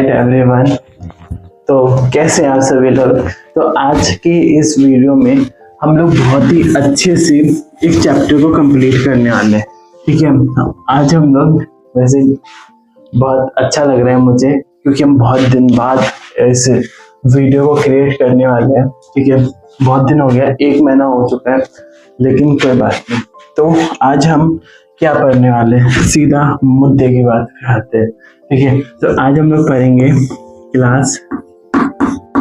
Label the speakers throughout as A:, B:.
A: Night everyone. तो कैसे हैं आप सभी लोग। तो आज की इस वीडियो में हम लोग बहुत ही अच्छे से एक चैप्टर को कंप्लीट करने वाले हैं। ठीक है, आज हम लोग वैसे बहुत अच्छा लग रहा है मुझे, क्योंकि हम बहुत दिन बाद इस वीडियो को क्रिएट करने वाले हैं। ठीक है, बहुत दिन हो गया, 1 महीना हो चुका है, लेकिन कोई बात नहीं। तो आज हम क्या पढ़ने वाले हैं, सीधा मुद्दे की बात करते हैं। ठीक है, तो आज हम लोग पढ़ेंगे क्लास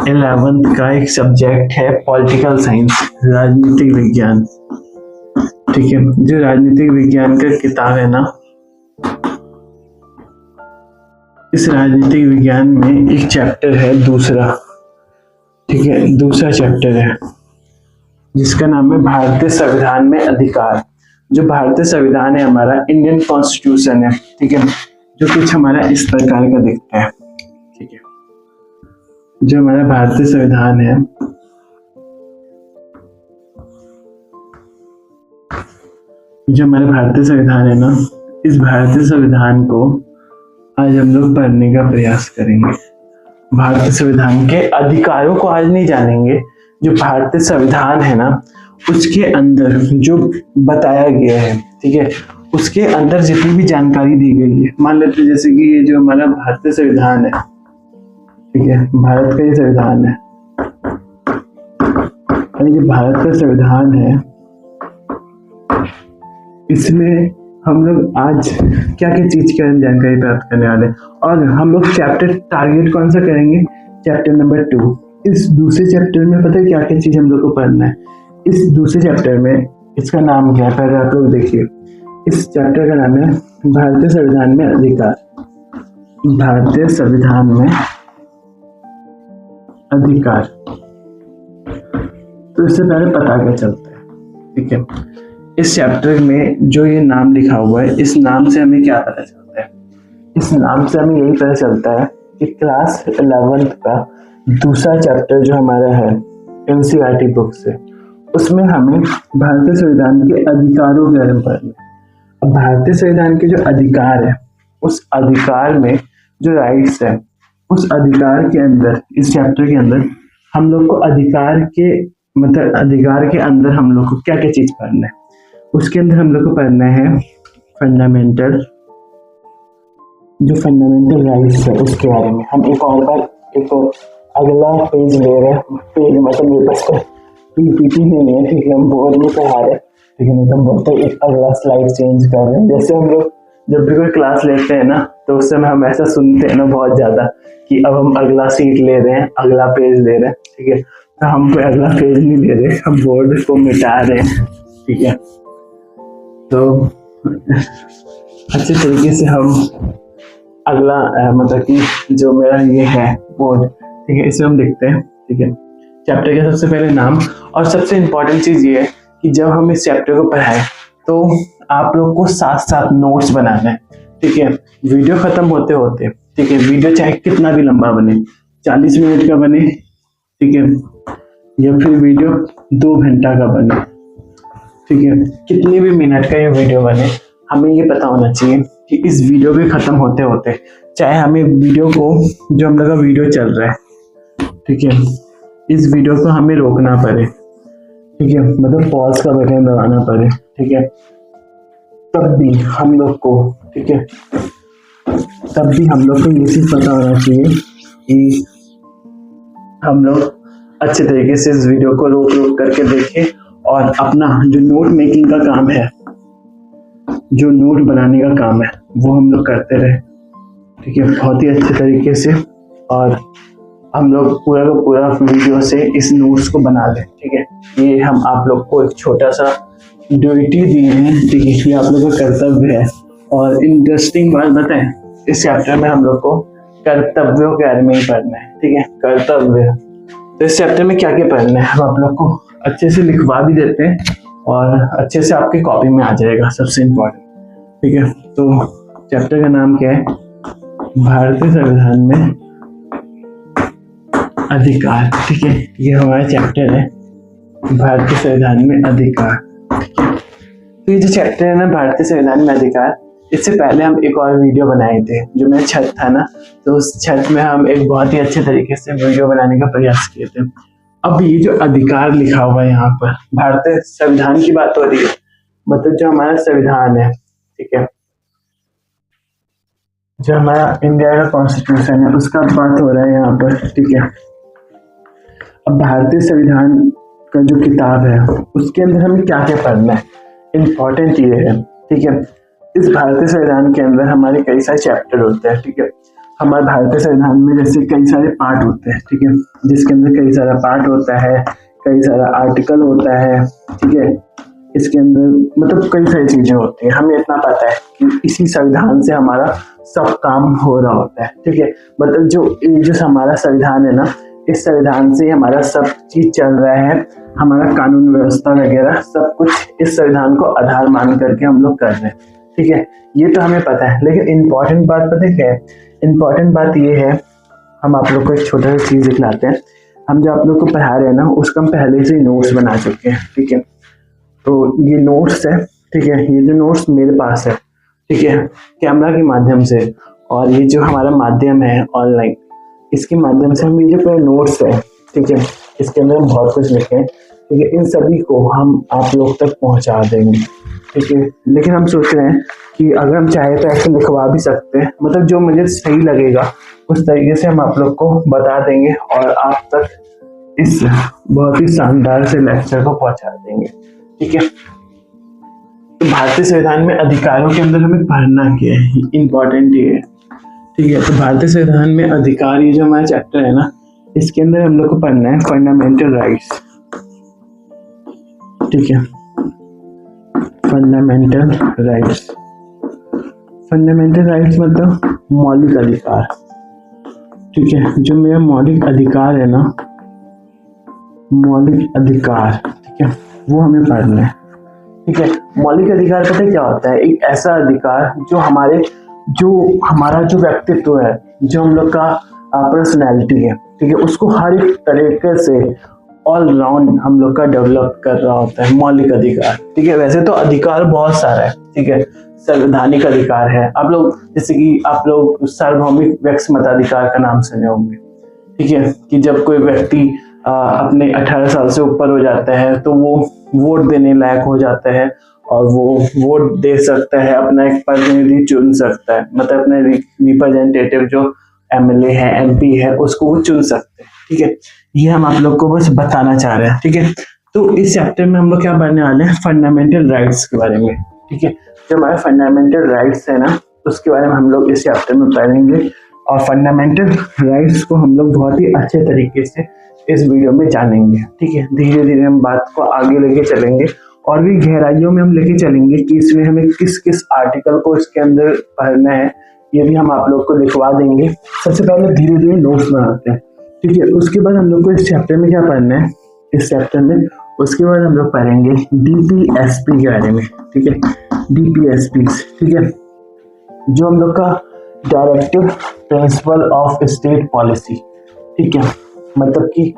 A: 11th का एक सब्जेक्ट है पॉलिटिकल साइंस, राजनीतिक विज्ञान। ठीक है, जो राजनीतिक विज्ञान का किताब है ना, इस राजनीतिक विज्ञान में एक चैप्टर है दूसरा। ठीक है, दूसरा चैप्टर है जिसका नाम है भारतीय संविधान में अधिकार। जो भारतीय संविधान है हमारा, इंडियन कॉन्स्टिट्यूशन है। ठीक है, जो कुछ हमारा इस प्रकार का दिखता है। ठीक है, जो हमारा भारतीय संविधान है, जो हमारा भारतीय संविधान है ना, इस भारतीय संविधान को आज हम लोग पढ़ने का प्रयास करेंगे। भारतीय संविधान के अधिकारों को आज नहीं जानेंगे। जो भारतीय संविधान है ना, उसके अंदर जो बताया गया है, ठीक है, उसके अंदर जितनी भी जानकारी दी गई है, मान लेते हैं जैसे कि ये जो हमारा भारतीय संविधान है, ठीक है, भारत का ये संविधान है, और ये भारत का संविधान है, इसमें हम लोग आज क्या क्या चीज की जानकारी प्राप्त करने वाले हैं। और हम लोग चैप्टर टारगेट कौन सा करेंगे, चैप्टर नंबर 2। इस दूसरे चैप्टर में पता है क्या क्या चीज हम लोग को पढ़ना है। इस दूसरे चैप्टर में, इसका नाम क्या है, पहले आप लोग देखिए। इस चैप्टर का नाम है भारतीय संविधान में अधिकार। भारतीय संविधान में अधिकार। तो इससे पहले पता क्या चलता है। ठीक है, इस चैप्टर में जो ये नाम लिखा हुआ है, इस नाम से हमें क्या पता चलता है। इस नाम से हमें यही पता चलता है कि क्लास 11th का दूसरा चैप्टर जो हमारा है एनसीईआरटी बुक से, उसमें हमें भारतीय संविधान के अधिकारों के बारे में पढ़ना है। अब भारतीय संविधान के जो अधिकार है, उस अधिकार में जो राइट्स है, उस अधिकार के अंदर, इस चैप्टर के अंदर हम लोग को अधिकार के अधिकार के अंदर हम लोग को क्या क्या चीज पढ़ना है। उसके अंदर हम लोग को पढ़ना है फंडामेंटल, जो फंडामेंटल राइट्स है उसके बारे में। हम एक और बार एक अगला पेज ले रहे हैं, पेज मतलब मेरे पास पीपीटी नहीं है, ठीक है, हम बोर्ड में पढ़ा रहे हैं, ठीक है, नहीं तो हम बोलते हैं एक अगला स्लाइड चेंज कर रहे हैं। जैसे हम लोग जब भी कोई क्लास लेते हैं ना, तो उस समय हम ऐसा सुनते हैं ना बहुत ज्यादा कि अब हम अगला सीट ले रहे हैं, अगला पेज ले रहे हैं। ठीक है, तो हम कोई अगला पेज नहीं ले रहे, हम बोर्ड को मिटा रहे हैं। ठीक है, तो अच्छे तरीके से हम अगला मतलब कि जो मेरा ये है बोर्ड, ठीक है, इसे हम देखते हैं। ठीक है, चैप्टर का सबसे पहले नाम, और सबसे इम्पोर्टेंट चीज ये है कि जब हम इस चैप्टर को पढ़ाएं तो आप लोग को साथ साथ नोट्स बनाना है। ठीक है, वीडियो खत्म होते होते, ठीक है, वीडियो चाहे कितना भी लंबा बने, 40 मिनट का बने, ठीक है, या फिर वीडियो 2 घंटा का बने, ठीक है, कितने भी मिनट का ये वीडियो बने, हमें ये पता होना चाहिए कि इस वीडियो के खत्म होते होते, चाहे हमें वीडियो को, जो हम लोग का वीडियो चल रहा है, ठीक है, इस वीडियो को हमें रोकना पड़े, ठीक है, मतलब पॉज का बटन दबाना पड़े, ठीक है, तब भी हम लोग को, ठीक है, तब भी हम लोग को ये चीज पता होना चाहिए कि हम लोग अच्छे तरीके से इस वीडियो को रोक रोक करके देखें, और अपना जो नोट मेकिंग का काम है, जो नोट बनाने का काम है, वो हम लोग करते रहे। ठीक है, बहुत ही अच्छे तरीके से, और हम लोग पूरा का पूरा वीडियो से इस नोट्स को बना लें। ठीक है, ये हम आप लोग को एक छोटा सा ड्यूटी दी है, ठीक है, ये आप लोग का कर्तव्य है। और इंटरेस्टिंग बात बताएं, इस चैप्टर में हम लोग को कर्तव्यों के बारे में ही पढ़ना है। ठीक है, कर्तव्य। तो इस चैप्टर में क्या क्या पढ़ना है, हम आप लोग को अच्छे से लिखवा भी देते हैं, और अच्छे से आपकी कॉपी में आ जाएगा, सबसे इम्पोर्टेंट। ठीक है, तो चैप्टर का नाम क्या है, भारतीय संविधान में अधिकार। ठीक है, ये हमारा चैप्टर है भारतीय संविधान में अधिकार। ठीक है, तो ये जो चैप्टर है ना, भारतीय संविधान में अधिकार, इससे पहले हम एक और वीडियो बनाए थे, जो मेरा छत था ना, तो उस छत में हम एक बहुत ही अच्छे तरीके से वीडियो बनाने का प्रयास किए थे। अब ये जो अधिकार लिखा हुआ है यहाँ पर, भारतीय संविधान की बात हो रही है, मतलब जो हमारा संविधान है, ठीक है, जो हमारा इंडिया का कॉन्स्टिट्यूशन है, उसका बात हो रहा है यहाँ पर, ठीक है। अब भारतीय संविधान का जो किताब है, उसके अंदर हमें क्या क्या पढ़ना है, इम्पोर्टेंट ये है, ठीक है। इस भारतीय संविधान के अंदर हमारे कई सारे चैप्टर होते हैं, ठीक है। हमारे भारतीय संविधान में जैसे कई सारे पार्ट होते हैं, ठीक है, जिसके अंदर कई सारा पार्ट होता है, कई सारा आर्टिकल होता है, ठीक है। इसके अंदर मतलब कई सारी चीजें होती हैं। हमें इतना पता है कि इसी संविधान से हमारा सब काम हो रहा होता है, ठीक है। मतलब जो हमारा संविधान है ना, इस संविधान से हमारा सब चीज चल रहा है, हमारा कानून व्यवस्था वगैरह सब कुछ इस संविधान को आधार मान करके हम लोग कर रहे हैं, ठीक है। ये तो हमें पता है, लेकिन इम्पोर्टेंट बात पता है क्या है? इम्पोर्टेंट बात ये है, हम आप लोग को एक छोटा सा चीज दिखलाते हैं। हम जो आप लोग को पढ़ा रहे हैं ना, उसका हम पहले से नोट्स बना चुके हैं, ठीक है। तो ये नोट्स है, ठीक है, ये जो नोट्स मेरे पास है, ठीक है, कैमरा के माध्यम से, और ये जो हमारा माध्यम है ऑनलाइन, इसके माध्यम से हम ये जो पूरे नोट्स है, ठीक है, इसके अंदर हम बहुत कुछ लिखे हैं, ठीक है। इन सभी को हम आप लोग तक पहुंचा देंगे, ठीक है। लेकिन हम सोच रहे हैं कि अगर हम चाहे तो ऐसे लिखवा भी सकते हैं, मतलब जो मुझे सही लगेगा उस तरीके से हम आप लोग को बता देंगे और आप तक इस बहुत ही शानदार से लेक्चर को पहुंचा देंगे, ठीक है। तो भारतीय संविधान में अधिकारों के अंदर हमें पढ़ना क्या है, इम्पोर्टेंट ये है, ठीक है। तो भारतीय संविधान में अधिकार, ये जो हमारा चैप्टर है ना, इसके अंदर हम लोग को पढ़ना है फंडामेंटल राइट्स, ठीक है, फंडामेंटल राइट्स। फंडामेंटल राइट्स मतलब मौलिक अधिकार, ठीक है। जो मेरा मौलिक अधिकार है ना, मौलिक अधिकार, ठीक है, वो हमें पढ़ना है, ठीक है। मौलिक अधिकार पता है क्या होता है? एक ऐसा अधिकार जो हमारा जो व्यक्तित्व है, जो हम लोग का पर्सनैलिटी है, ठीक है, उसको हर एक तरीके से ऑल राउंड हम लोग का डेवलप कर रहा होता है, मौलिक अधिकार, ठीक है। वैसे तो अधिकार बहुत सारा है, ठीक है, संवैधानिक अधिकार है, आप लोग जैसे कि आप लोग सार्वभौमिक व्यक्ति मताधिकार का नाम सुने होंगे, ठीक है, कि जब कोई व्यक्ति अपने 18 साल से ऊपर हो जाता है तो वो वोट देने लायक हो जाता है और वो वोट दे सकता है, अपना एक प्रतिनिधि चुन सकता है, मतलब अपने रिप्रेजेंटेटिव जो एमएलए है, एमपी है, उसको वो चुन सकते हैं, ठीक है। ये हम आप लोग को बस बताना चाह रहे हैं, ठीक है। तो इस चैप्टर में हम लोग क्या पढ़ने वाले हैं? फंडामेंटल राइट्स के बारे में, ठीक है। जो हमारे फंडामेंटल राइट्स है ना, उसके बारे में हम लोग इस चैप्टर में पढ़ेंगे, और फंडामेंटल राइट्स को हम लोग बहुत ही अच्छे तरीके से इस वीडियो में जानेंगे, ठीक है। धीरे धीरे हम बात को आगे लेके चलेंगे और भी गहराइयों में हम लेके चलेंगे कि इसमें हमें किस किस आर्टिकल को इसके अंदर पढ़ना है, ये भी हम आप लोग को लिखवा देंगे। सबसे पहले धीरे धीरे नोट्स बनाते हैं, ठीक है। उसके बाद हम लोग को इस चैप्टर में क्या पढ़ना है, इस चैप्टर में उसके बाद हम लोग पढ़ेंगे डीपीएसपी के बारे में, ठीक है, डीपीएसपी, ठीक है, जो हम लोग का directive principle of state policy, ठीक है, मतलब कि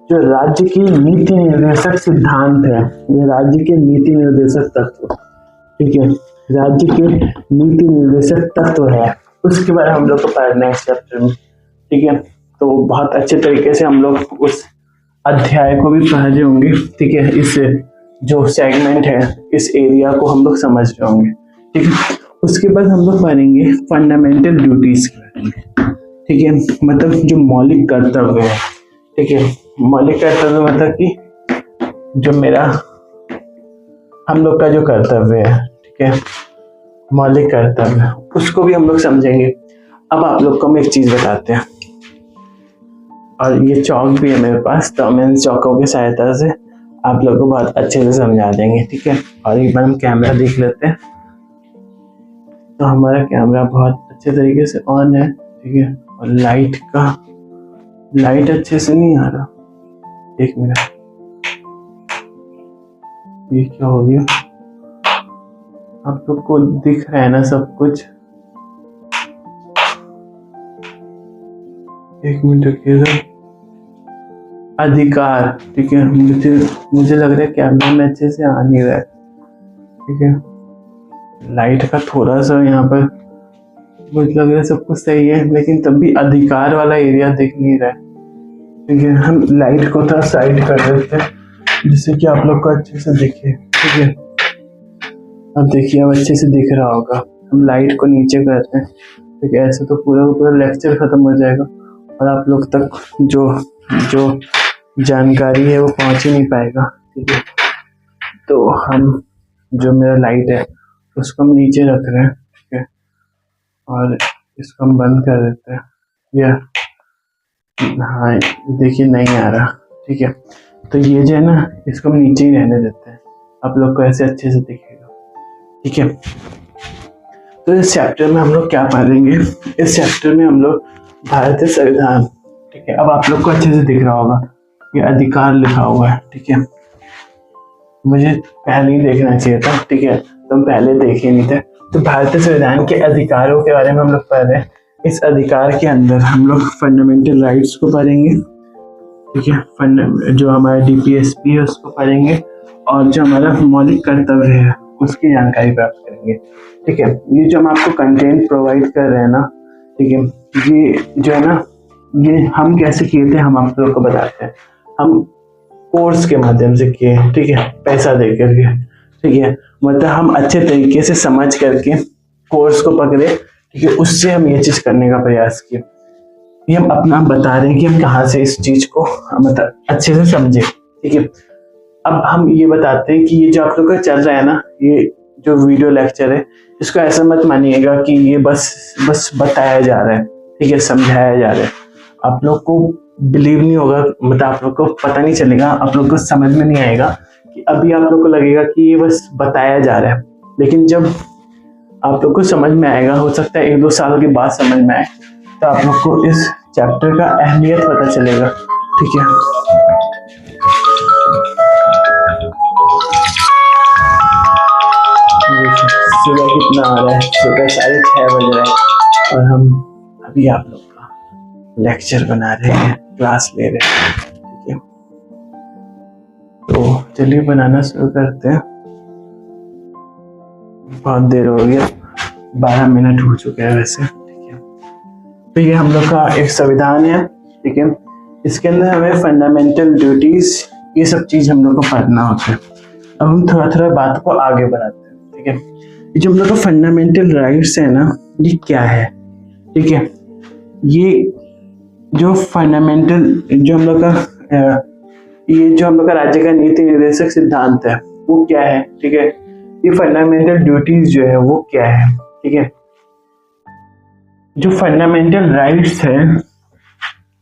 A: जो राज्य की नीति निर्देशक सिद्धांत है, ये राज्य के नीति निर्देशक तत्व, ठीक है, राज्य के नीति निर्देशक तत्व है, उसके बारे में हम लोग को पढ़ना है इस चैप्टर में, ठीक है। तो बहुत अच्छे तरीके से हम लोग उस अध्याय को भी पढ़ रहे होंगे, ठीक है, इस जो सेगमेंट है, इस एरिया को हम लोग समझ रहे होंगे, ठीक है। उसके बाद हम लोग पढ़ेंगे फंडामेंटल ड्यूटीज के बारे में, ठीक है, मतलब जो मौलिक कर्तव्य है, ठीक है। मौलिक कर्तव्य मतलब कि जो मेरा हम लोग का जो कर्तव्य है, ठीक है, मौलिक कर्तव्य, उसको भी हम लोग समझेंगे। अब आप लोग को हम एक चीज बताते हैं, और ये चौक भी है मेरे पास, तो हम इन चौकों की सहायता से आप लोग को बहुत अच्छे से समझा देंगे, ठीक है। और एक बार हम कैमरा देख लेते हैं, तो हमारा कैमरा बहुत अच्छे तरीके से ऑन है, ठीक है, और लाइट अच्छे से नहीं आ रहा, एक मिनट, ये क्या हो गया? आप लोग को दिख रहा है ना सब कुछ? एक मिनट रखिएगा। अधिकार, ठीक है, मुझे लग रहा है कैमरा में अच्छे से आ नहीं रहा है, ठीक है, लाइट का थोड़ा सा यहाँ पर मुझे लग रहा है सब कुछ सही है, लेकिन तब भी अधिकार वाला एरिया दिख नहीं रहा है। ठीक है, हम लाइट को थोड़ा साइड कर देते हैं जिससे कि आप लोग को अच्छे से दिखे। ठीक है, अब देखिए अब अच्छे से दिख रहा होगा। हम लाइट को नीचे करते हैं। ठीक है, ऐसे तो पूरा का पूरा लेक्चर खत्म हो जाएगा और आप लोग तक जो जो जानकारी है वो पहुंच ही नहीं पाएगा। ठीक है, तो हम जो मेरा लाइट है उसको हम नीचे रख रहे हैं। ठीक है, और इसको हम बंद कर देते हैं। या हाँ, देखिए नहीं आ रहा। ठीक है, तो ये जो है ना इसको हम नीचे ही रहने देते हैं, आप लोग को ऐसे अच्छे से दिखेगा। ठीक है, तो इस चैप्टर में हम लोग क्या पढ़ेंगे? इस चैप्टर में हम लोग भारतीय संविधान। ठीक है, अब आप लोग को अच्छे से दिख रहा होगा ये अधिकार लिखा हुआ है। ठीक है, मुझे पहले ही देखना चाहिए था। ठीक है, तुम पहले देखे नहीं थे। तो भारतीय संविधान के अधिकारों के बारे में हम लोग पढ़ रहे हैं। इस अधिकार के अंदर हम लोग फंडामेंटल राइट्स को पढ़ेंगे। ठीक है, जो हमारा डीपीएसपी है उसको पढ़ेंगे और जो हमारा मौलिक कर्तव्य है उसकी जानकारी प्राप्त करेंगे। ठीक है, ये जो हम आपको कंटेंट प्रोवाइड कर रहे हैं ना, ठीक है, ये जो है ना ये हम कैसे किए थे हम आप लोग को बताते हैं। हम कोर्स के माध्यम से किए। ठीक है, पैसा दे करके। ठीक है, मतलब हम अच्छे तरीके से समझ करके कोर्स को पकड़े। ठीक है, उससे हम ये चीज करने का प्रयास किए। ये हम अपना बता रहे हैं कि हम कहाँ से इस चीज को मतलब अच्छे से समझे। ठीक है, अब हम ये बताते हैं कि ये जो आप लोग का चल रहा है ना, ये जो वीडियो लेक्चर है, इसको ऐसा मत मानिएगा कि ये बस बताया जा रहा है। ठीक है, समझाया जा रहा है। आप लोग को बिलीव नहीं होगा, मतलब आप लोग को पता नहीं चलेगा, आप लोग को समझ में नहीं आएगा कि अभी आप लोग को लगेगा कि ये बस बताया जा रहा है, लेकिन जब आप लोग को समझ में आएगा, हो सकता है 1-2 साल के बाद समझ में आए, तो आप लोग को इस चैप्टर का अहमियत पता चलेगा। ठीक है, सुबह कितना आ रहा है? सुबह 6:30 बज रहा है और हम अभी आप लोग का लेक्चर बना रहे हैं, क्लास ले रहे हैं। ठीक है, तो चलिए बनाना शुरू करते हैं। बहुत देर हो गया, 12 मिनट हो चुके हैं वैसे। ठीक है, तो ये हम लोग का एक संविधान है। ठीक है, इसके अंदर हमें फंडामेंटल ड्यूटीज ये सब चीज हम लोग को पढ़ना होता है। अब हम थोड़ा थोड़ा बात को आगे बढ़ाते हैं। ठीक है, ये जो हम लोग का फंडामेंटल राइट्स है ना, ये क्या है? ठीक है, ये जो फंडामेंटल जो हम लोग का ये जो हम लोग का राज्य का नीति निर्देशक सिद्धांत है वो क्या है? ठीक है, ये फंडामेंटल ड्यूटीज जो है वो क्या है? ठीक है, जो फंडामेंटल राइट्स है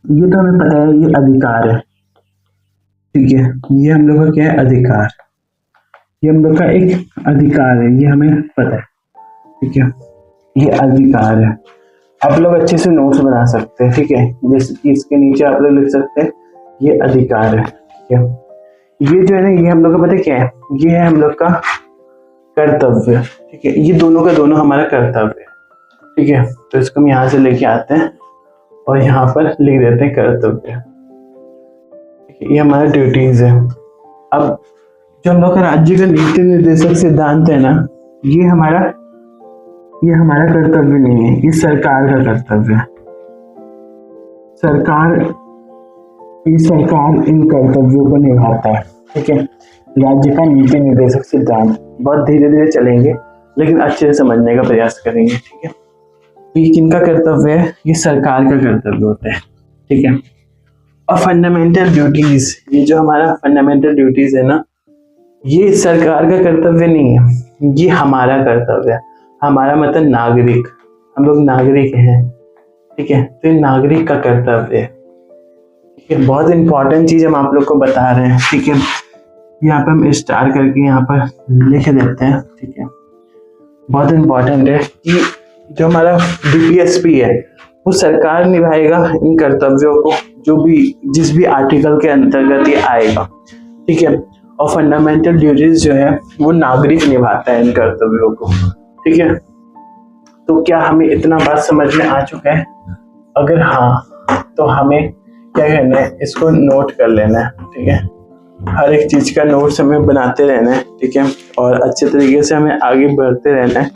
A: ये तो हमें पता है, ये अधिकार है। ठीक है, ये हम लोग का क्या है? अधिकार। ये हम लोग का एक अधिकार है, ये हमें पता है। ठीक है, ये अधिकार है। आप लोग अच्छे से नोट्स बना सकते हैं। ठीक है, जैसे कि इसके नीचे आप लोग लिख सकते हैं ये अधिकार है। ठीक है, ये जो है ना ये हम लोग का पता है क्या है? ये है हम लोग का कर्तव्य। ठीक है, ये दोनों का दोनों हमारा कर्तव्य है। ठीक है, तो इसको हम यहाँ से लेके आते हैं और यहाँ पर लिख देते हैं कर्तव्य। ये हमारा ड्यूटीज है। अब जो हम लोग का राज्य का नीति निर्देशक सिद्धांत है ना, ये हमारा कर्तव्य नहीं है, ये सरकार का कर्तव्य है। सरकार इन कर्तव्यों को निभाता है। ठीक है, राज्य का नीति निर्देशक सिद्धांत बहुत धीरे धीरे चलेंगे लेकिन अच्छे से समझने का प्रयास करेंगे। ठीक है, ये किनका कर्तव्य है? ये सरकार का कर्तव्य होता है। ठीक है, और फंडामेंटल ड्यूटीज, ये जो हमारा फंडामेंटल ड्यूटीज है ना, ये सरकार का कर्तव्य नहीं है, ये हमारा कर्तव्य है। हमारा मतलब नागरिक, हम लोग नागरिक हैं। ठीक है, तो ये नागरिक का कर्तव्य है। ठीक है, बहुत इंपॉर्टेंट चीज हम आप लोग को बता रहे हैं। ठीक है, यहाँ पे हम स्टार करके यहाँ पर लिख देते हैं। ठीक है, बहुत इंपॉर्टेंट है कि जो हमारा डीपीएसपी है वो सरकार निभाएगा इन कर्तव्यों को, जो भी जिस भी आर्टिकल के अंतर्गत ये आएगा। ठीक है, और फंडामेंटल ड्यूटीज जो है वो नागरिक निभाता है इन कर्तव्यों को। ठीक है, तो क्या हमें इतना बात समझ में आ चुका है? अगर हाँ, तो हमें क्या करना है? इसको नोट कर लेना है। ठीक है, हर एक चीज का नोट्स हमें बनाते रहना है, ठीक है, और अच्छे तरीके से हमें आगे बढ़ते रहना है।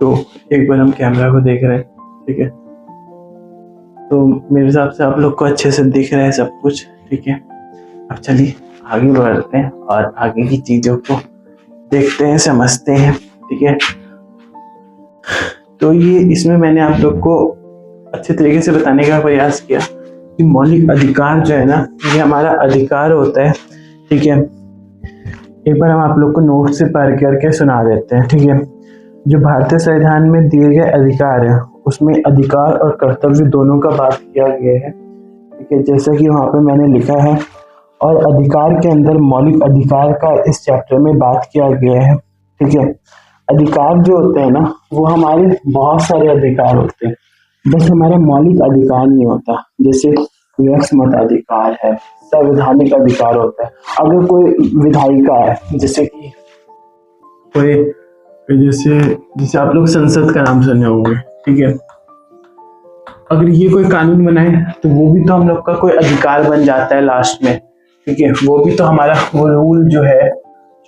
A: तो एक बार हम कैमरा को देख रहे हैं, ठीक है, तो मेरे हिसाब से आप लोग को अच्छे से दिख रहा है सब कुछ, ठीक है। अब चलिए आगे बढ़ते हैं और आगे की चीजों को देखते हैं, समझते हैं, ठीक है। तो ये इसमें मैंने आप लोग को अच्छे तरीके से बताने का प्रयास किया कि मौलिक अधिकार जो है ना, ये हमारा अधिकार होता है, ठीक है। एक बार हम आप लोग को नोट से पढ़ करके सुना देते हैं, ठीक है। जो भारतीय संविधान में दिए गए अधिकार है, उसमें अधिकार और कर्तव्य दोनों का बात किया गया है, ठीक है। जैसा कि वहाँ पे मैंने लिखा है, और अधिकार के अंदर मौलिक अधिकार का इस चैप्टर में बात किया गया है, ठीक है। अधिकार जो होते हैं ना, वो हमारे बहुत सारे अधिकार होते हैं, बस हमारा मौलिक अधिकार नहीं होता। जैसे व्यक्ति मताधिकार है, संवैधानिक अधिकार होता है। अगर कोई विधायिका है, जैसे कि कोई जैसे आप लोग संसद का नाम सुने होंगे, ठीक है, अगर ये कोई कानून बनाए तो वो भी तो हम लोग का कोई अधिकार बन जाता है लास्ट में, ठीक है। वो भी तो हमारा वो रूल जो है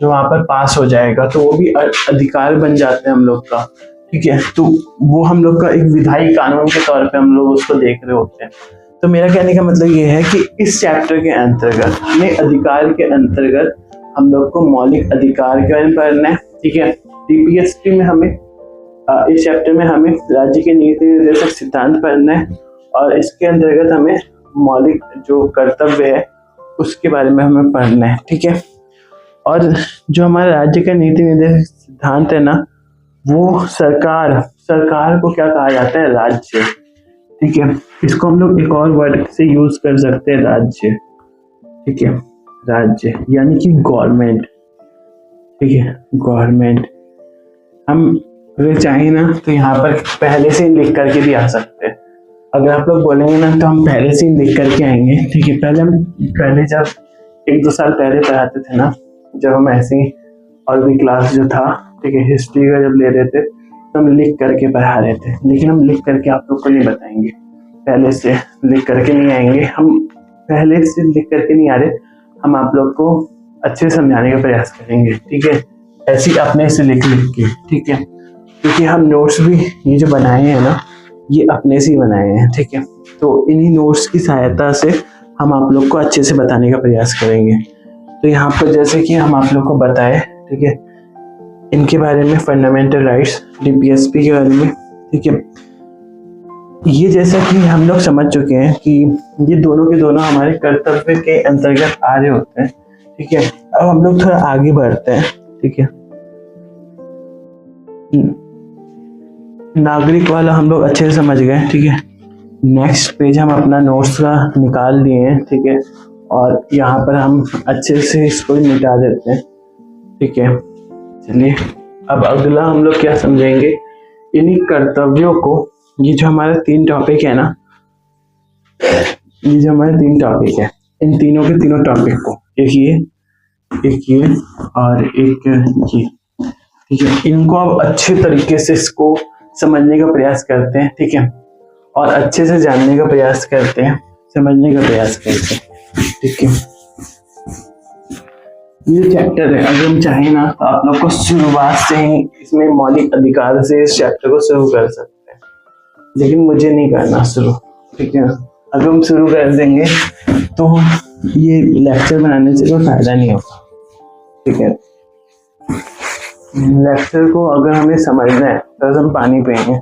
A: जो वहां पर पास हो जाएगा, तो वो भी अधिकार बन जाते हैं हम लोग का, ठीक है। तो वो हम लोग का एक विधायी कानून के तौर पे हम लोग उसको देख रहे होते हैं। तो मेरा कहने का मतलब ये है कि इस चैप्टर के अंतर्गत में अधिकार के अंतर्गत हम लोग को मौलिक अधिकार के बारे में पढ़ना है, ठीक है। डीपीएसपी में हमें इस चैप्टर में हमें राज्य के नीति निर्देशक सिद्धांत पढ़ना है, और इसके अंतर्गत हमें मौलिक जो कर्तव्य है उसके बारे में हमें पढ़ना है, ठीक है। और जो हमारे राज्य का नीति निर्देशक सिद्धांत है ना, वो सरकार को क्या कहा जाता है, राज्य, ठीक है। इसको हम लोग एक और वर्ड से यूज कर सकते हैं, राज्य, ठीक है। राज्य यानी कि गवर्नमेंट, ठीक है, गवर्नमेंट। हम अगर चाहें ना तो यहाँ पर पहले से लिख करके भी आ सकते हैं। अगर आप लोग बोलेंगे ना तो हम पहले से लिख करके आएंगे, ठीक है। पहले जब 1-2 साल पहले पढ़ाते थे ना, जब हम ऐसे ही और भी क्लास जो था, ठीक है, हिस्ट्री का जब ले रहे थे तो हम लिख करके पढ़ा रहे थे, लेकिन हम लिख करके आप लोग को नहीं बताएंगे, पहले से लिख करके नहीं आएंगे, हम पहले से लिख करके नहीं आ रहे, हम आप लोग को अच्छे से समझाने का प्रयास करेंगे, ठीक है, ऐसे ही अपने से लिख के, ठीक है। क्योंकि हम नोट्स भी ये जो बनाए हैं ना, ये अपने से ही बनाए हैं, ठीक है। तो इन्हीं नोट्स की सहायता से हम आप लोग को अच्छे से बताने का प्रयास करेंगे। तो यहाँ पर जैसे कि हम आप लोग को बताए, ठीक है, इनके बारे में फंडामेंटल राइट्स, डीपीएसपी के बारे में, ठीक है। ये जैसा कि हम लोग समझ चुके हैं कि ये दोनों के दोनों हमारे कर्तव्य के अंतर्गत आ रहे होते हैं, ठीक है। अब हम लोग थोड़ा आगे बढ़ते हैं, ठीक है। नागरिक वाला हम लोग अच्छे से समझ गए, ठीक है। नेक्स्ट पेज हम अपना नोट्स का निकाल लिए हैं, ठीक है, और यहाँ पर हम अच्छे से इसको मिटा देते हैं, ठीक है। चलिए अब अगला हम लोग क्या समझेंगे, इन्हीं कर्तव्यों को, ये जो हमारा 3 टॉपिक है ना, ये जो हमारे 3 टॉपिक है, इन तीनों के तीनों टॉपिक को, एक ये और एक ये, ठीक है, इनको अब अच्छे तरीके से इसको समझने का प्रयास करते हैं, ठीक है, और अच्छे से जानने का प्रयास करते हैं, समझने का प्रयास करते हैं, ठीक है। ये चैप्टर है, अगर हम चाहें ना तो आप लोग को शुरुआत से ही इसमें मौलिक अधिकार से इस चैप्टर को शुरू कर सकते हैं, लेकिन मुझे नहीं करना शुरू, ठीक है। अगर हम शुरू कर देंगे तो ये लेक्चर बनाने से कोई फायदा नहीं होगा, ठीक है। लेक्चर को अगर हमें समझना है तो हम पानी पिएंगे।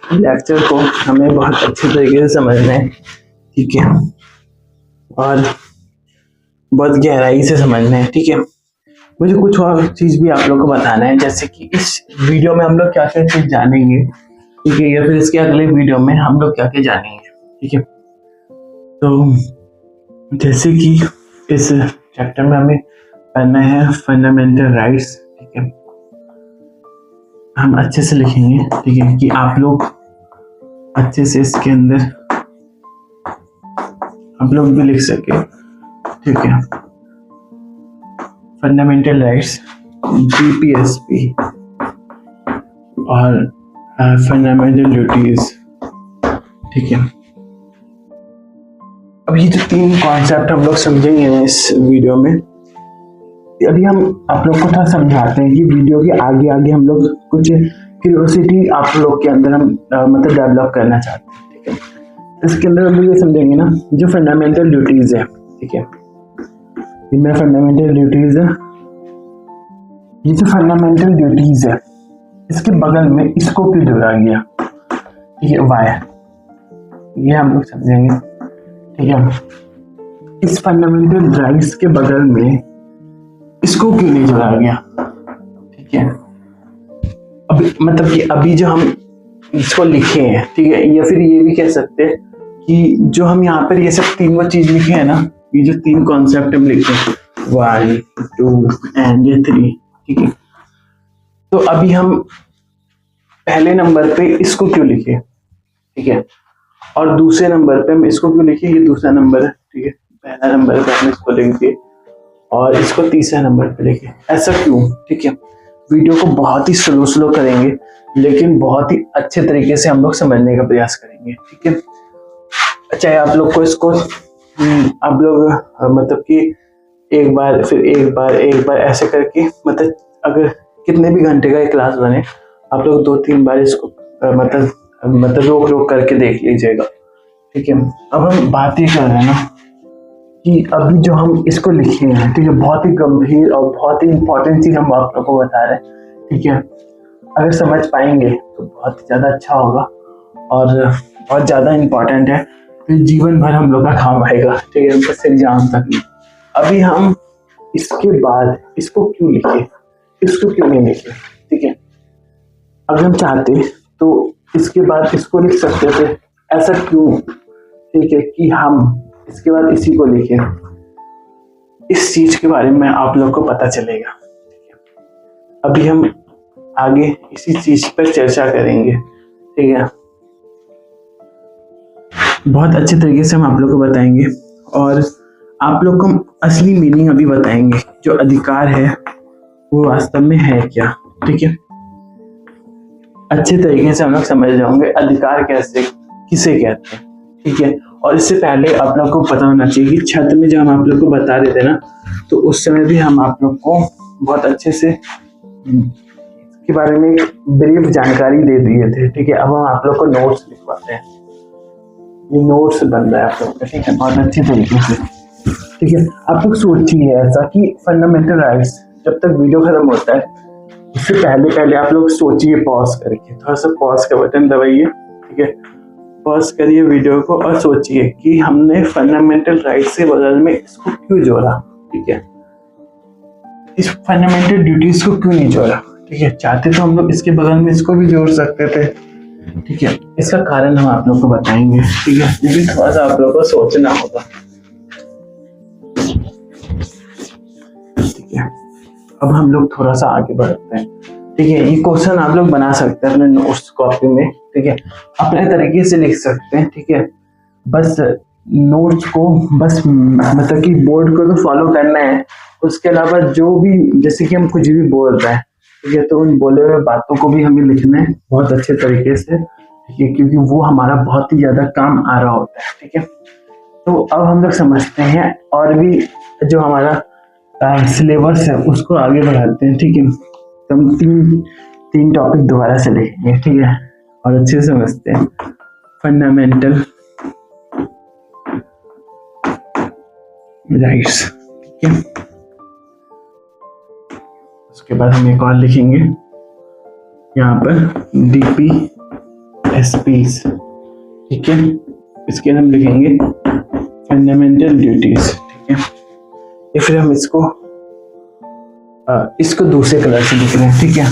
A: लेक्चर को हमें बहुत अच्छे तरीके से समझना है, ठीक है, और बहुत गहराई से समझना है, ठीक है। मुझे कुछ और चीज भी आप लोग को बताना है, जैसे कि इस वीडियो में हम लोग क्या क्या चीज जानेंगे, ठीक है, या फिर इसके अगले वीडियो में हम लोग क्या क्या जानेंगे, ठीक है। तो जैसे कि इस चैप्टर में हमें पढ़ना है फंडामेंटल राइट्स, ठीक है, हम अच्छे से लिखेंगे, ठीक है, कि आप लोग अच्छे से इसके अंदर आप लोग भी लिख सके, ठीक है, फंडामेंटल राइट्स GPSP और फंडामेंटल ड्यूटीज। ठीक है, अब ये जो 3 कॉन्सेप्ट हम लोग समझेंगे ना इस वीडियो में, अभी हम आप लोग को थोड़ा समझाते हैं कि वीडियो के आगे आगे हम लोग कुछ क्यूरियोसिटी आप लोग के अंदर हम मतलब डेवलप करना चाहते हैं। ठीक है, इसके अंदर हम लोग ये समझेंगे ना जो फंडामेंटल ड्यूटीज है। ठीक है, इनमें फंडामेंटल ड्यूटीज है, ये जो फंडामेंटल ड्यूटीज है इसके बगल में इसको क्यों जोड़ा गया, ठीक है, वाई, ये हम लोग समझेंगे। ठीक है, इस फंडामेंटल राइट्स के बगल में इसको क्यों नहीं जोड़ा गया। ठीक है, अभी मतलब कि अभी जो हम इसको लिखे हैं, ठीक है, या फिर ये भी कह सकते हैं कि जो हम यहाँ पर ये सब 3 चीज लिखे हैं ना, ये जो 3 कॉन्सेप्ट हम लिखे हैं 1, 2 एंड 3। ठीक है, तो अभी हम पहले नंबर पे इसको क्यों लिखे, ठीक है, और दूसरे नंबर पे हम इसको क्यों लिखे, ये दूसरा नंबर है। ठीक है, पहला नंबर पे हम इसको लिख दिए और इसको तीसरा नंबर पे लिखे, ऐसा क्यों। ठीक है, वीडियो को बहुत ही स्लो करेंगे लेकिन बहुत ही अच्छे तरीके से हम लोग समझने का प्रयास करेंगे। ठीक है, चाहे आप लोग को इसको आप लोग मतलब कि एक बार फिर एक बार ऐसे करके, मतलब अगर कितने भी घंटे का क्लास बने आप लोग 2-3 बार इसको मतलब रोक करके देख लीजिएगा। ठीक है, अब हम बात ये कर रहे हैं ना कि अभी जो हम इसको लिखे हैं, ठीक है, बहुत ही गंभीर और बहुत ही इंपॉर्टेंट चीज हम आप लोग को बता रहे हैं। ठीक है, अगर समझ पाएंगे तो बहुत ही ज्यादा अच्छा होगा और बहुत ज्यादा इंपॉर्टेंट है, फिर जीवन भर हम लोग का काम आएगा। ठीक है, बस एग्जाम तक नहीं। अभी हम इसके बाद इसको क्यों लिखे, इसको क्यों नहीं लिखे। ठीक है, अगर हम चाहते तो इसके बाद इसको लिख सकते थे, ऐसा क्यों। ठीक है, कि हम इसके बाद इसी को लिखे, इस चीज के बारे में आप लोग को पता चलेगा। ठीक है, अभी हम आगे इसी चीज पर चर्चा करेंगे। ठीक है, बहुत अच्छे तरीके से हम आप लोग को बताएंगे और आप लोग को हम असली मीनिंग अभी बताएंगे, जो अधिकार है वो वास्तव में है क्या। ठीक है, अच्छे तरीके से हम लोग समझ जाओगे अधिकार कैसे किसे कहते हैं। ठीक है, और इससे पहले आप लोग को पता होना चाहिए कि छत में जब हम आप लोग को बता रहे थे ना, तो उस समय भी हम आप लोग को बहुत अच्छे से इसके बारे में ब्रीफ जानकारी दे दिए थे। ठीक है, अब हम आप लोग को नोट्स लिखवाते हैं, ये नोट्स बन रहा है आप लोग का। ठीक है, बहुत अच्छे तरीके से। ठीक है, आप लोग सोचिए ऐसा कि फंडामेंटल राइट्स जब तक वीडियो खत्म होता है उससे पहले आप लोग सोचिए, पॉज करके थोड़ा सा पॉज का बटन दबाइए। ठीक है, पॉज करिए वीडियो को और सोचिए कि हमने फंडामेंटल राइट्स के बगल में इसको क्यों जोड़ा। ठीक है, इस फंडामेंटल ड्यूटीज को क्यों नहीं जोड़ा। ठीक है, चाहते तो हम लोग इसके बगल में इसको भी जोड़ सकते थे। ठीक है, इसका कारण हम आप लोग को बताएंगे। ठीक है, ये भी थोड़ा सा आप लोग को सोचना होगा। ठीक है, अब हम लोग थोड़ा सा आगे बढ़ते हैं। ठीक है, ये क्वेश्चन आप लोग बना सकते हैं अपने नोट्स कॉपी में। ठीक है, अपने तरीके से लिख सकते हैं। ठीक है, बस नोट्स को बस मतलब कि बोर्ड को तो फॉलो करना है, उसके अलावा जो भी जैसे कि हम कुछ भी बोल रहे हैं, ठीक है, तो उन बोले हुए बातों को भी हमें लिखना है बहुत अच्छे तरीके से। ठीक है, क्योंकि वो हमारा बहुत ही ज्यादा काम आ रहा होता है। ठीक है, तो अब हम लोग समझते हैं और भी जो हमारा सिलेबस है उसको आगे बढ़ाते हैं। ठीक है, तो हम तीन टॉपिक दोबारा से लिखेंगे। ठीक है, और अच्छे से समझते हैं फंडामेंटल राइट्स। ठीक है, उसके बाद हम एक और लिखेंगे यहाँ पर DPSPs। ठीक है, इसके हम लिखेंगे फंडामेंटल ड्यूटीज। ठीक है, या फिर हम इसको दूसरे कलर से लिख रहे हैं। ठीक है,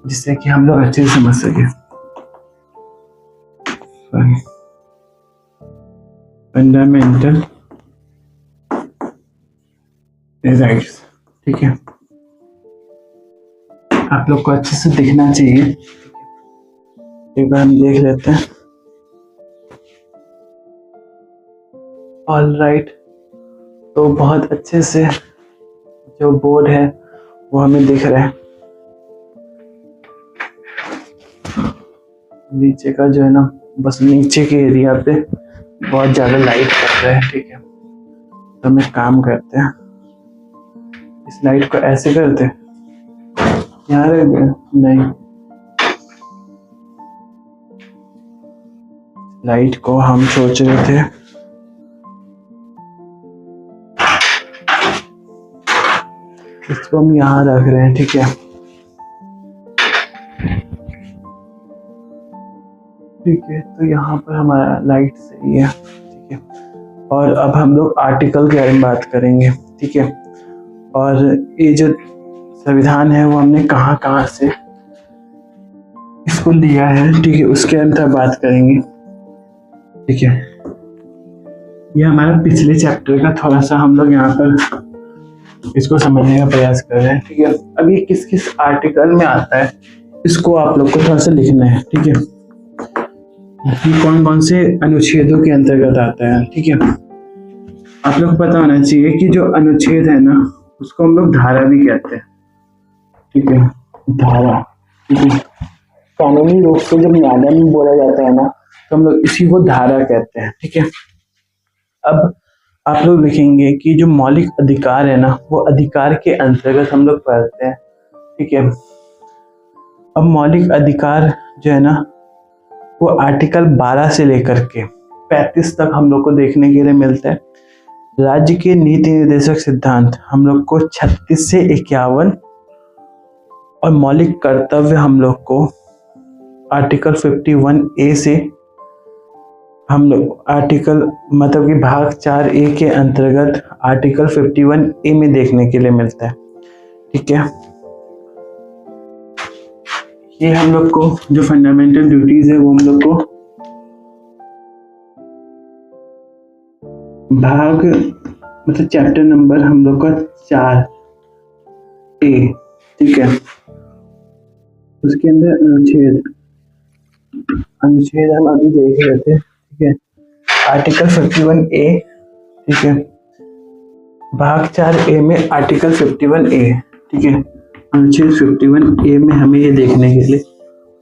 A: जिससे कि हम लोग अच्छे से समझ सके। Fundamental rights. ठीक है, आप लोग को अच्छे से दिखना चाहिए। एक बार हम देख लेते हैं। ऑल राइट, तो बहुत अच्छे से जो बोर्ड है वो हमें दिख रहा है। नीचे का जो है ना, बस नीचे के एरिया पे बहुत ज्यादा लाइट पड़ रहा है। ठीक है, तो हम एक काम करते हैं, इस लाइट को ऐसे करते हैं, यहाँ रख दें। नहीं, लाइट को हम सोच रहे थे इसको हम यहाँ रख रहे हैं। ठीक है, ठीक है, तो यहाँ पर हमारा लाइट सही है। ठीक है, और अब हम लोग आर्टिकल के बारे में बात करेंगे। ठीक है, और ये जो संविधान है वो हमने कहाँ कहाँ से इसको लिया है, ठीक है, उसके अंदर बात करेंगे। ठीक है, ये हमारा पिछले चैप्टर का थोड़ा सा हम लोग यहाँ पर इसको समझने का प्रयास कर रहे हैं। ठीक है, अब ये किस किस आर्टिकल में आता है इसको आप लोग को थोड़ा सा लिखना है। ठीक है, ये कौन कौन से अनुच्छेदों के अंतर्गत आता है। ठीक है, आप लोग को पता होना चाहिए कि जो अनुच्छेद है ना उसको हम लोग धारा भी कहते हैं। ठीक है, धारा। ठीक है, कानूनी रूप से जब न्यायालय में बोला जाता है ना तो हम लोग इसी को धारा कहते हैं। ठीक है, अब आप लोग लिखेंगे कि जो मौलिक अधिकार है ना वो अधिकार के अंतर्गत हम लोग पढ़ते हैं। ठीक है, अब मौलिक अधिकार जो है ना वो आर्टिकल 12 से लेकर के 35 तक हम लोग को देखने के लिए मिलता है। राज्य के नीति निर्देशक सिद्धांत हम लोग को 36 से 51 और मौलिक कर्तव्य हम लोग को आर्टिकल 51A से हम लोग आर्टिकल मतलब कि भाग 4A के अंतर्गत आर्टिकल 51A में देखने के लिए मिलता है। ठीक है, ये हम लोग को जो फंडामेंटल ड्यूटीज है वो हम लोग को भाग मतलब चैप्टर नंबर हम लोग का 4A। ठीक है, उसके अंदर अनुच्छेद हम अभी देख रहे थे। ठीक है, आर्टिकल 51A। ठीक है, भाग 4A में आर्टिकल 51A। ठीक है, अनुच्छेद 51A में हमें ये देखने के लिए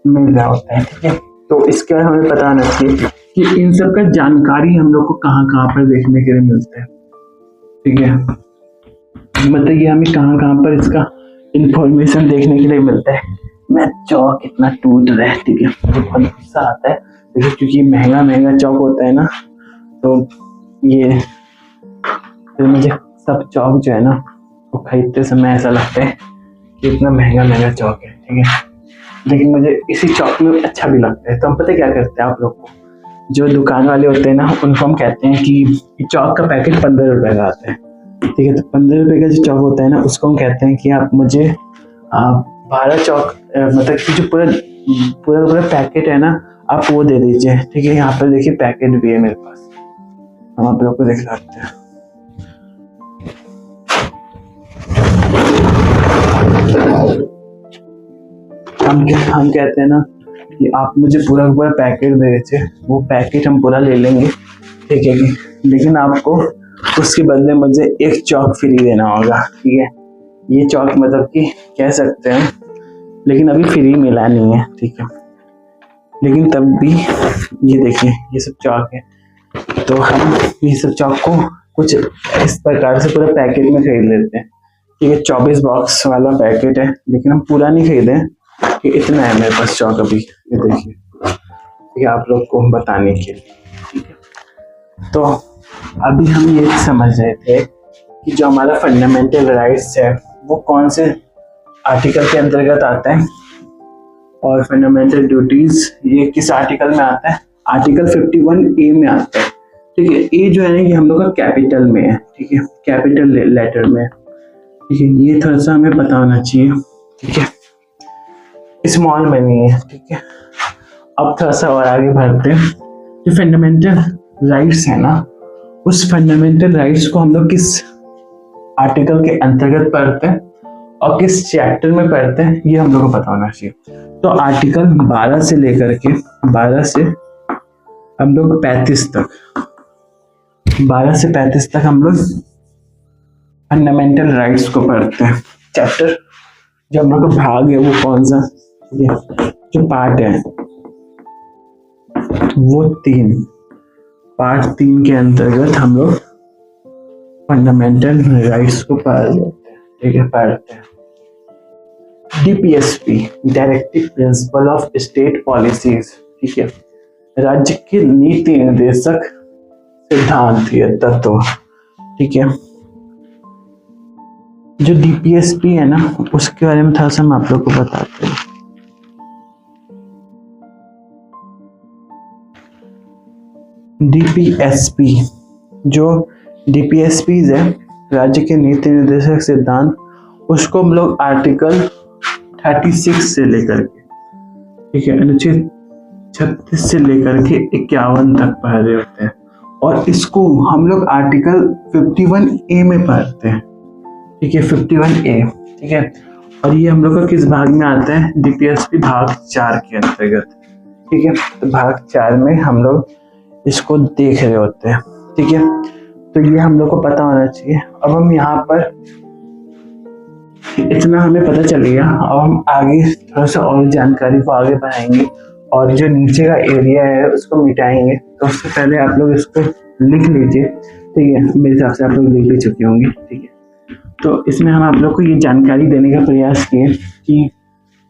A: मिल रहा होता है। ठीक है, तो इसके बाद हमें पता होना चाहिए कि इन सब का जानकारी हम लोग को कहाँ कहाँ पर देखने के लिए मिलता है। ठीक है, मतलब ये हमें कहाँ कहाँ पर इसका इंफॉर्मेशन देखने के लिए मिलता है। मैं चौक इतना टूट रहा है। ठीक है, मुझे बहुत गुस्सा आता है लेकिन क्योंकि महंगा महंगा चौक होता है ना तो ये फिर मुझे सब चौक जो है ना वो खरीदते समय ऐसा लगता है कि इतना महंगा महंगा चौक है। ठीक है, लेकिन मुझे इसी चौक में अच्छा भी लगता है। तो हम पता क्या करते हैं, आप लोग को जो दुकान वाले होते हैं ना उनको हम कहते हैं कि चौक का पैकेट 15 रुपए का आता है। ठीक है, तो 15 रुपए का जो चौक होता है ना उसको हम कहते हैं कि आप मुझे 12 चौक मतलब कि जो पूरा पैकेट है ना आप वो दे दीजिए। ठीक है, यहाँ पर देखिए पैकेट भी है मेरे पास, हम आप लोग को दिखाते हैं। हम कहते हैं ना कि आप मुझे पूरा पैकेट दे दीजिए, वो पैकेट हम पूरा ले लेंगे। ठीक है, लेकिन आपको उसके बदले मुझे एक चौक फ्री देना होगा। ठीक है, ये चौक मतलब कि कह सकते हैं लेकिन अभी फ्री मिला नहीं है। ठीक है, लेकिन तब भी ये देखिए ये सब चौक है, तो हम ये सब चौक को कुछ इस प्रकार से पूरा पैकेट में खरीद लेते हैं। ठीक है, 24 बॉक्स वाला पैकेट है लेकिन हम पूरा नहीं खरीदे कि इतना है मेरे पास चौक अभी। ये देखिए, ठीक है, आप लोग को बताने के लिए। ठीक है, तो अभी हम ये समझ रहे थे कि जो हमारा फंडामेंटल राइट्स है वो कौन से आर्टिकल के अंतर्गत आता है और फंडामेंटल ड्यूटीज ये किस आर्टिकल में आता है, आर्टिकल 51A में आता है। ठीक है, ए जो है ना ये हम लोग का कैपिटल में है। ठीक है, कैपिटल लेटर में। ठीक है, ये थोड़ा सा हमें पता होना चाहिए। ठीक है, स्मॉल में नहीं है। ठीक है, अब थोड़ा सा और आगे बढ़ते हैं। जो फंडामेंटल राइट्स है ना उस फंडामेंटल राइट्स को हम लोग किस आर्टिकल के अंतर्गत पढ़ते हैं और किस चैप्टर में पढ़ते हैं ये हम लोग को पता होना चाहिए। तो आर्टिकल 12 से लेकर के 12 से हम लोग 35 तक 12 से 35 तक हम लोग फंडामेंटल राइट्स को पढ़ते हैं। चैप्टर जो हम लोग का भाग है वो कौन सा, ये जो पार्ट है वो 3, पार्ट 3 के अंतर्गत हम लोग फंडामेंटल राइट्स को पढ़ लेते हैं। ठीक है, पढ़ते हैं। DPSP directive principle of state policies, ठीक है, राज्य के नीति निर्देशक सिद्धांत या तत्व। ठीक है, जो DPSP है ना उसके बारे में थोड़ा सा हम आप लोग को बताते हैं। DPSP जो DPSP है राज्य के नीति निर्देशक सिद्धांत, उसको हम लोग आर्टिकल 36 से लेकर के, ठीक है, अनुच्छेद 36 से लेकर के 51 तक पढ़ रहे होते हैं, और इसको हम लोग आर्टिकल 51A में पढ़ते हैं। ठीक है, 51A, ठीक है, और ये हम लोग का किस भाग में आता है, DPSP भाग 4 के अंतर्गत। ठीक है, तो भाग 4 में हम लोग इसको देख रहे होते हैं। ठीक है, तो ये हम लोग को पता होना चाहिए। अब हम यहाँ पर इतना हमें पता चल गया, अब हम आगे थोड़ा सा और जानकारी को आगे बढ़ाएंगे और जो नीचे का एरिया है उसको मिटाएंगे। तो उससे पहले आप लोग इसको लिख लीजिए। ठीक है, मेरे हिसाब से आप लोग लिख भी चुके होंगे। ठीक है, तो इसमें हम आप लोग को ये जानकारी देने का प्रयास किए कि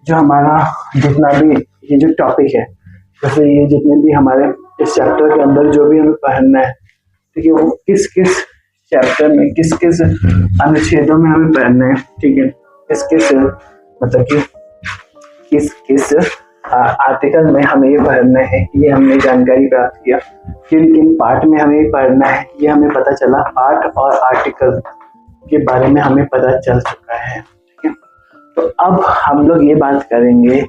A: जो हमारा जितना भी ये जो टॉपिक है, जैसे ये जितने भी हमारे इस चैप्टर के अंदर जो भी हमें पढ़ना है, ठीक है, वो किस किस चैप्टर में किस किस अनुच्छेदों में हमें पढ़ना है। ठीक है, किस किस मतलब कि किस किस आर्टिकल में हमें ये पढ़ना है, ये हमने जानकारी प्राप्त किया। किन किन पार्ट में हमें पढ़ना है ये हमें पता चला। पार्ट और आर्टिकल के बारे में हमें पता चल चुका है। ठीक है, तो अब हम लोग ये बात करेंगे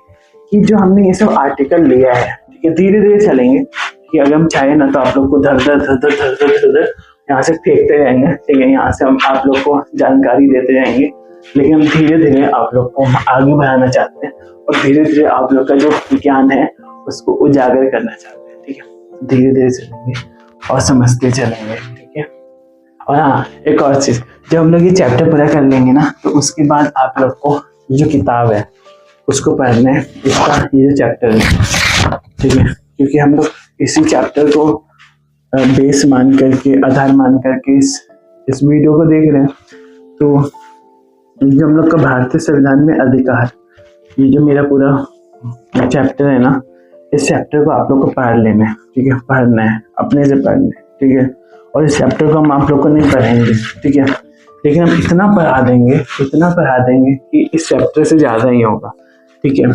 A: कि जो हमने ये सब आर्टिकल लिया है, ठीक है, धीरे धीरे चलेंगे कि अगर हम चाहे ना तो आप लोग को धर धर धर धर धर धर धर धर यहाँ से फेंकते जाएंगे। ठीक है, यहाँ से हम आप लोग को जानकारी देते जाएंगे, लेकिन हम धीरे धीरे आप लोग को आगे बढ़ाना चाहते हैं और धीरे धीरे आप लोग का जो ज्ञान है उसको उजागर करना चाहते हैं। ठीक है, धीरे धीरे चलेंगे और समझते चलेंगे। ठीक है, और हाँ, एक और चीज, जब हम लोग ये चैप्टर पूरा कर लेंगे ना तो उसके बाद आप लोग को जो किताब है उसको पढ़ना है, इसका ये जो चैप्टर है। ठीक है, क्योंकि हम लोग इसी चैप्टर को बेस मान करके, आधार मान करके इस वीडियो को देख रहे हैं। तो जो हम लोग का भारतीय संविधान में अधिकार, ये जो मेरा पूरा चैप्टर है ना, इस चैप्टर को आप लोग को पढ़ लेना है। ठीक है, पढ़ना है, अपने से पढ़ना है। ठीक है, और इस चैप्टर को हम आप लोग को नहीं पढ़ेंगे। ठीक है, लेकिन हम इतना पढ़ा देंगे कि इस चैप्टर से ज़्यादा ही होगा। ठीक है,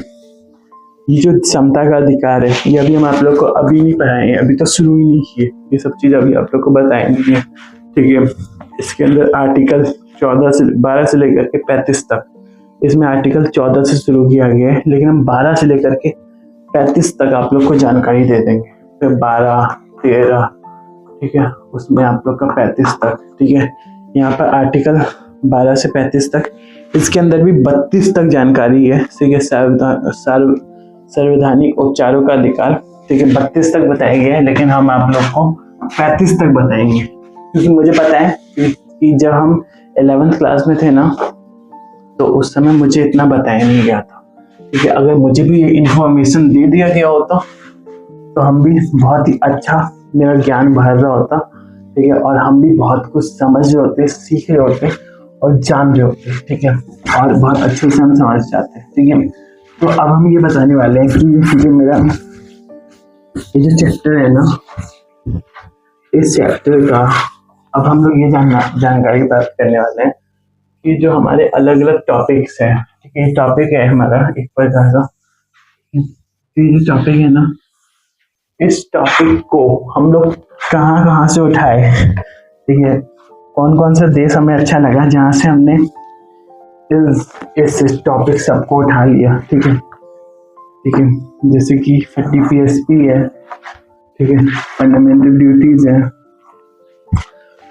A: ये जो समता का अधिकार है ये अभी हम आप लोग को अभी नहीं पढ़ाएंगे, अभी तो शुरू ही नहीं किए, ये सब चीज़ अभी आप लोग को बताएंगे। ठीक है, इसके अंदर आर्टिकल 12 से लेकर के 35 तक, इसमें आर्टिकल 14 से शुरू किया गया है, लेकिन हम 12 से लेकर के 35 तक आप लोग को जानकारी दे देंगे। फिर 12, 13, ठीक है, उसमें आप लोग का 35 तक। ठीक है, यहाँ पर आर्टिकल 12 से 35 तक, इसके अंदर भी 32 तक जानकारी है। ठीक है, संवैधानिक उपचारों का अधिकार, ठीक है, 32 तक बताया गया है, लेकिन हम आप लोग को 35 तक बताएंगे, क्योंकि मुझे पता है कि जब हम 11th क्लास में थे ना तो उस समय मुझे इतना बताया नहीं गया था। ठीक है, अगर मुझे भी ये इन्फॉर्मेशन दे दिया गया होता तो हम भी बहुत ही अच्छा, मेरा ज्ञान बढ़ रहा होता। ठीक है, और हम भी बहुत कुछ समझ रहे होते, सीख रहे होते और जान रहे होते। ठीक है, और बहुत अच्छे से हम समझ जाते हैं। ठीक है, तो अब हम ये बताने वाले हैं कि जो मेरा ये जो चैप्टर है ना, इस चैप्टर का अब हम लोग ये जानकारी प्राप्त करने वाले हैं कि जो हमारे अलग अलग टॉपिक्स हैं। ठीक है, टॉपिक है हमारा एक प्रकार का, ये जो टॉपिक है ना, इस टॉपिक को हम लोग कहाँ से उठाए। ठीक है, कौन कौन सा देश हमें अच्छा लगा जहाँ से हमने इस टॉपिक सबको उठा लिया। ठीक है, जैसे कि DPSP है, ठीक है, फंडामेंटल ड्यूटीज है।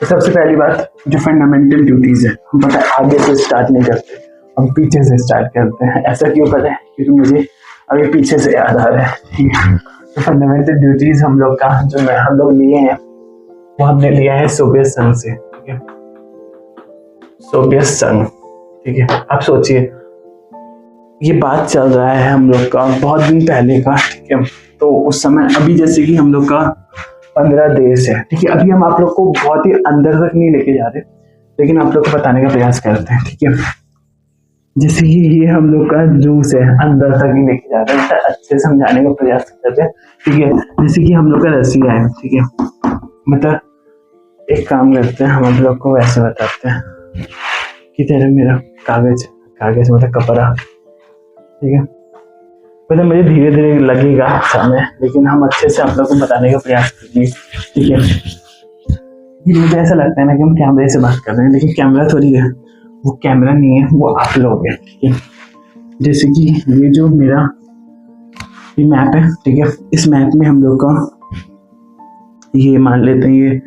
A: तो सबसे पहली बात, जो फंडामेंटल ड्यूटीज है, हम पता है आगे से स्टार्ट नहीं करते, हम पीछे से स्टार्ट करते हैं। ऐसा क्यों पता है? क्योंकि मुझे अभी पीछे से याद आ रहा है। ठीक है, तो फंडामेंटल ड्यूटीज हम लोग का जो हम लोग लिए हैं वो हमने लिया है सोवियत संघ से। ठीक है, सोवियत संघ। ठीक है, आप सोचिए ये बात चल रहा है हम लोग का बहुत दिन पहले का। ठीक है, तो उस समय अभी जैसे कि हम लोग का 15 देश है। ठीक है, अभी हम आप लोग को बहुत ही अंदर तक नहीं लेके जा रहे, लेकिन आप लोग को बताने का प्रयास करते हैं। ठीक है, जैसे कि ये हम लोग का जूस है, अंदर तक ही लेके जा रहे हैं, अच्छे समझाने का प्रयास करते हैं। ठीक है, जैसे कि हम लोग का रसिया है। ठीक है, मतलब एक काम करते हैं, हम आप लोग को वैसे बताते हैं कि तेरे मेरा कागज मतलब कपड़ा। ठीक है, मतलब मुझे धीरे धीरे लगेगा समय, लेकिन हम अच्छे से आप लोग को बताने का प्रयास करेंगे। ठीक है, ये मुझे ऐसा लगता है ना कि हम कैमरे से बात कर रहे हैं, लेकिन कैमरा थोड़ी है, वो कैमरा नहीं है, वो आप लोग हैं। ठीक है, जैसे कि ये जो मेरा ये मैप है। ठीक है, इस मैप में हम लोग का ये मान लेते हैं ये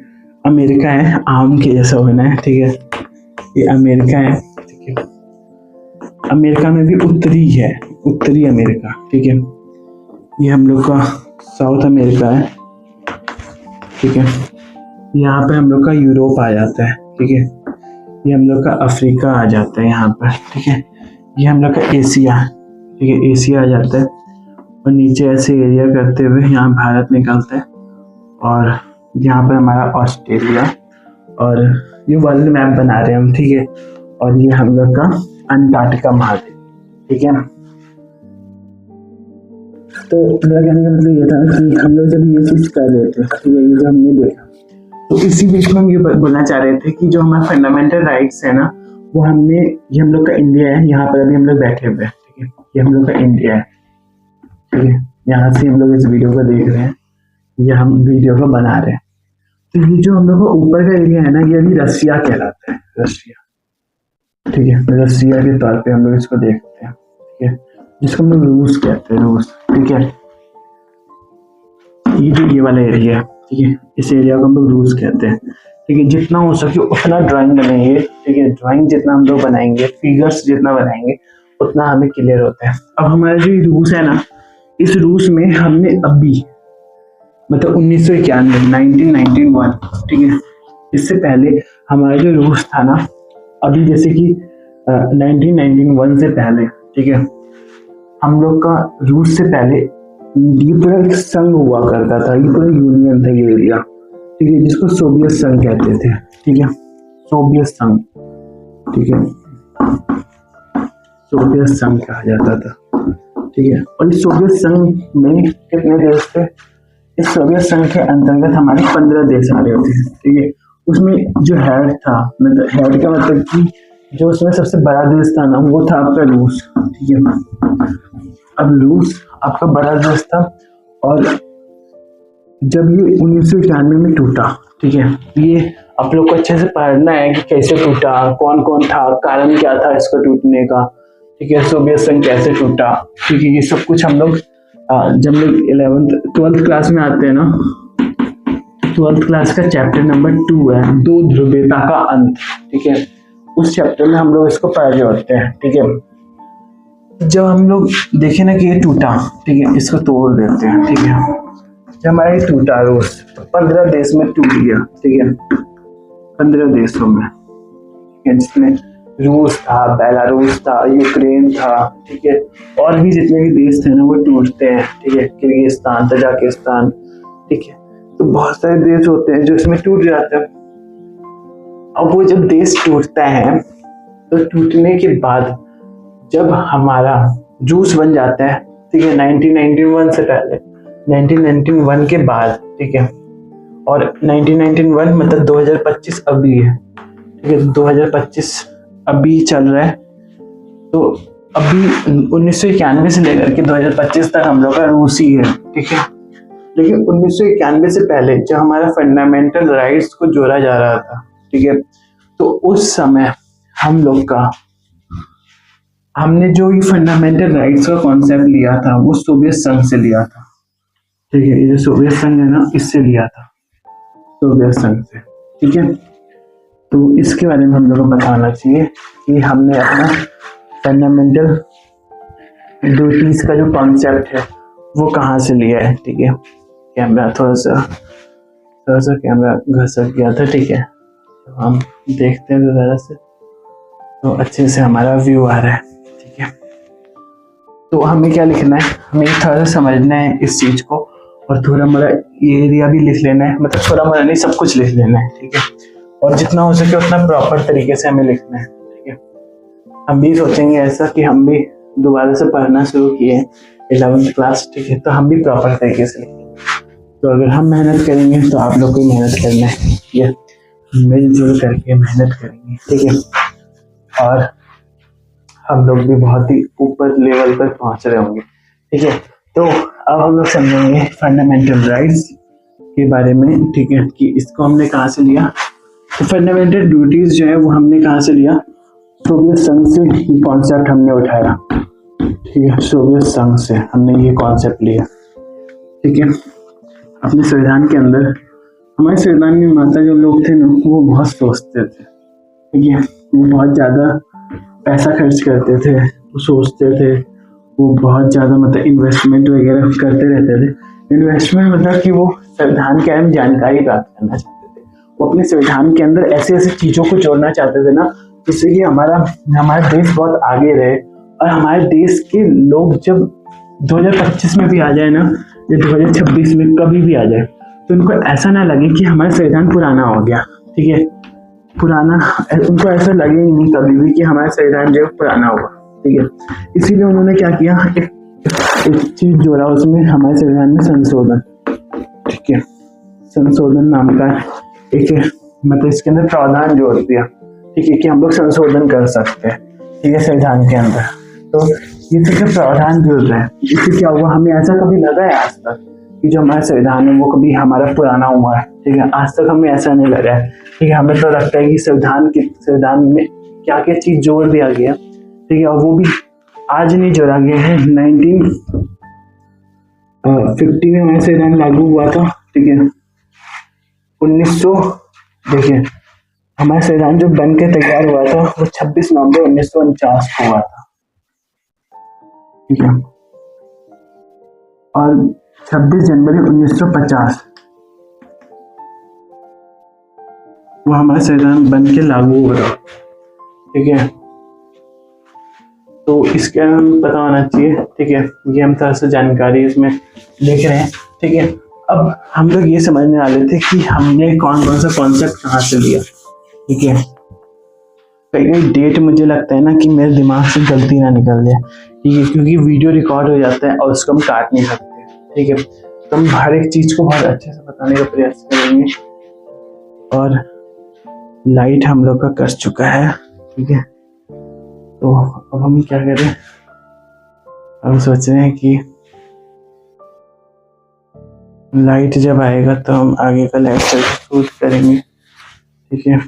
A: अमेरिका है, आम के जैसा होना है। ठीक है, ये अमेरिका है। ठीक है, अमेरिका में भी उत्तरी अमेरिका। ठीक है, ये हम लोग का साउथ अमेरिका है। ठीक है, यहाँ पे हम लोग का यूरोप आ जाता है। ठीक है, ये हम लोग का अफ्रीका आ जाता है यहाँ पर। ठीक है, ये हम लोग का एशिया। ठीक है, एशिया आ जाता है, और नीचे ऐसे एरिया करते हुए यहाँ भारत निकलता है, और यहाँ पर हमारा ऑस्ट्रेलिया, और ये वर्ल्ड मैप बना रहे हैं हम। ठीक है, और ये हम लोग का अंटार्कटिका महाद्वीप। ठीक है, तो मेरा कहने का मतलब ये था कि हम लोग जब ये चीज कर रहे थे, ठीक है, ये जो हमने देखा, तो इसी बीच में हम ये बोलना चाह रहे थे कि जो हमारे फंडामेंटल राइट्स है ना, वो ये हम लोग का इंडिया है, यहाँ पर अभी हम लोग बैठे हुए हैं। ठीक है, ये हम लोग का इंडिया है। ठीक है, यहाँ से हम लोग इस वीडियो को देख रहे हैं, ये हम वीडियो को बना रहे हैं। तो ये जो हम लोग का ऊपर का एरिया है ना, ये अभी रसिया कहलाता है, रसिया। ठीक है, रसिया के तौर पे हम लोग इसको देखते हैं। ठीक है, जिसको हम लोग रूस कहते हैं, रूस। ठीक है, ये जो ये वाला एरिया है, ठीक है, इस एरिया को हम लोग रूस कहते हैं। ठीक है, जितना हो सके उतना ड्राइंग बनाइए। ठीक है, ड्राइंग जितना हम लोग बनाएंगे, फिगर्स जितना बनाएंगे, उतना हमें क्लियर होता है। अब हमारा जो रूस है ना, इस रूस में हमने अभी मतलब 1991 1991, ठीक है, इससे पहले हमारा जो रूस था ना, अभी जैसे कि 1991 से पहले, ठीक है, हम लोग का रूस से पहले ये पूरा एक संघ हुआ करता था, ये पूरा यूनियन था ये एरिया। ठीक है, जिसको सोवियत संघ कहते थे। ठीक है, सोवियत संघ। ठीक है, सोवियत संघ कहा जाता था। ठीक है, और इस सोवियत संघ में कितने देश थे? इस सोवियत संघ के अंतर्गत हमारे 15 देश आ रहे थे। ठीक है, उसमें जो हेड था, मतलब हेड का मतलब कि जो उसमें सबसे बड़ा देश था ना, वो था आपका रूस। ठीक है, अब रूस आपका बड़ा देश था, और जब ये 1991 में टूटा, ठीक है, ये आप लोग को अच्छे से पढ़ना है कि कैसे टूटा, कौन कौन था, कारण क्या था इसको टूटने का। ठीक है, सोवियत संघ कैसे टूटा। ठीक है, ये सब कुछ हम लोग जब लोग 12th क्लास में आते हैं ना, 12th क्लास का चैप्टर नंबर 2 है, दो ध्रुवीयता का अंत। ठीक है, उस चैप्टर में हम लोग इसको पढ़ रहे होते हैं। ठीक है, जब हम लोग देखे ना कि ये टूटा, ठीक है, इसको तोड़ देते हैं। ठीक है, जब हमारा ये टूटा रूस 15 देश में टूट गया। ठीक है, 15 देशों में, जिसमें रूस था, बेलारूस था, यूक्रेन था। ठीक है, और भी जितने भी देश थे ना, वो टूटते हैं। ठीक है, किर्गिस्तान, तजाकिस्तान। ठीक है, तो बहुत सारे देश होते हैं जो इसमें टूट जाते हैं। अब वो जब देश टूटता है, तो टूटने के बाद जब हमारा जूस बन जाता है, ठीक है, 1991 से पहले, 1991 के बाद, ठीक है, और 1991 मतलब 2025 अभी है। ठीक है, 2025 अभी चल रहा है, तो अभी 1991 से लेकर के 2025 तक हम लोग का रूस ही है। ठीक है, लेकिन 1991 से पहले जब हमारा फंडामेंटल राइट्स को जोड़ा जा रहा था, ठीक है, तो उस समय हम लोग का हमने जो ये फंडामेंटल राइट्स का कॉन्सेप्ट लिया था, वो सोवियत संघ से लिया था। ठीक है, ये जो सोवियत संघ है ना, इससे लिया था, सोवियत संघ से। ठीक है, तो इसके बारे में हम लोगों को बताना चाहिए कि हमने अपना फंडामेंटल ड्यूटीज का जो कॉन्सेप्ट है वो कहाँ से लिया है। ठीक है, कैमरा थोड़ा सा कैमरा घसक गया था। ठीक है, तो हम देखते हैं दोबारा से। तो अच्छे से हमारा व्यू आ रहा है, ठीक है। तो हमें क्या लिखना है, हमें थोड़ा सा समझना है इस चीज को, और थोड़ा मोड़ा एरिया भी लिख लेना है, मतलब थोड़ा मोड़ा नहीं, सब कुछ लिख लेना है, ठीक है। और जितना हो सके उतना प्रॉपर तरीके से हमें लिखना है, ठीक है। हम भी सोचेंगे ऐसा कि हम भी दोबारा से पढ़ना शुरू किए 11th क्लास, ठीक है, तो हम भी प्रॉपर तरीके से लिखेंगे। तो अगर हम मेहनत करेंगे तो आप लोग को मेहनत करना है, ठीक है, मिलजुल करके मेहनत करेंगे, ठीक है। और हम लोग भी बहुत ही ऊपर लेवल पर पहुंच रहे होंगे, ठीक है। तो अब हम लोग समझेंगे फंडामेंटल राइट्स के बारे में, ठीक है, कि इसको हमने कहाँ से लिया। तो फंडामेंटल ड्यूटीज जो है वो हमने कहाँ से लिया, सोवियत संघ से कॉन्सेप्ट हमने उठाया, ठीक है, सोवियत संघ से हमने ये कॉन्सेप्ट लिया, ठीक है। अपने संविधान के अंदर, हमारे संविधान में माता जो लोग थे ना, वो बहुत सोचते थे, ठीक है, वो बहुत ज़्यादा पैसा खर्च करते थे, वो सोचते थे, वो बहुत ज़्यादा मतलब इन्वेस्टमेंट वगैरह करते रहते थे। इन्वेस्टमेंट मतलब कि वो संविधान के बारे में जानकारी प्राप्त करना चाहते थे, वो अपने संविधान के अंदर ऐसे ऐसे चीज़ों को जोड़ना चाहते थे ना, जिससे कि हमारा देश बहुत आगे रहे, और हमारे देश के लोग जब 2025 में भी आ जाए ना, या 2026 में कभी भी आ जाए, तो उनको ऐसा ना लगे कि हमारा संविधान पुराना हो गया, ठीक है, पुराना, उनको ऐसा लगे ही नहीं कभी भी कि हमारा संविधान जो पुराना हुआ, ठीक है। इसीलिए उन्होंने क्या किया, एक चीज जोड़ा उसमें, हमारे संविधान में संशोधन, ठीक है, संशोधन नाम का एक, मतलब इसके अंदर प्रावधान जोड़ दिया, ठीक है, कि हम लोग संशोधन कर सकते हैं, ठीक है, संविधान के अंदर। तो ये तो प्रावधान जोड़ रहे हैं, इससे क्या हुआ, हमें ऐसा कभी लगा है आज तक कि जो हमारा संविधान है वो कभी हमारा पुराना हुआ है, ठीक है, आज तक हमें ऐसा नहीं लगा है, ठीक है। हमें तो लगता है कि संविधान में क्या क्या चीज जोड़ दिया गया, ठीक है, और वो भी आज नहीं जोड़ा गया है, 1950 में हमारा संविधान लागू हुआ था, ठीक है। 1900, देखिए हमारा संविधान जो बन के तैयार हुआ था वो 26 नवंबर 1949 को हुआ था, ठीक है, और 26 जनवरी 1950 वो हमारा संविधान बन के लागू हो रहा, ठीक है। तो इसका हम पता होना चाहिए, ठीक है, ये हम थोड़ा सा जानकारी इसमें लिख रहे हैं, ठीक है। अब हम लोग ये समझने वाले थे कि हमने कौन कौन सा कॉन्सेप्ट कहाँ से लिया, ठीक है। कई डेट मुझे लगता है ना कि मेरे दिमाग से गलती ना निकल जाए, ठीक है, क्योंकि वीडियो रिकॉर्ड हो जाता है और उसको हम काट नहीं सकते, ठीक है। तो हम हर एक चीज को बहुत अच्छे से बताने का प्रयास करेंगे। और लाइट हम लोग का कर चुका है, ठीक है। तो अब हम क्या करें, हम सोच रहे हैं कि लाइट जब आएगा तो हम आगे का लेक्चर शूट करेंगे, ठीक है।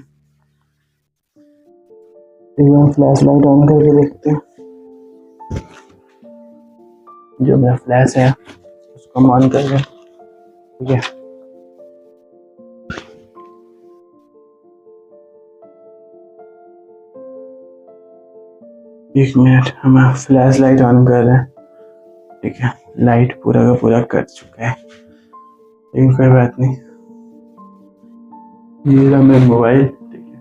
A: एक बार फ्लैश लाइट ऑन करके देखते हैं, जो मेरा फ्लैश है उसको हम ऑन कर दें, ठीक है। एक मिनट, हम फ्लैश लाइट ऑन कर रहे हैं, ठीक है। लाइट पूरा का पूरा कट चुका है, लेकिन कोई बात नहीं, ये रहा मेरा मोबाइल, ठीक है।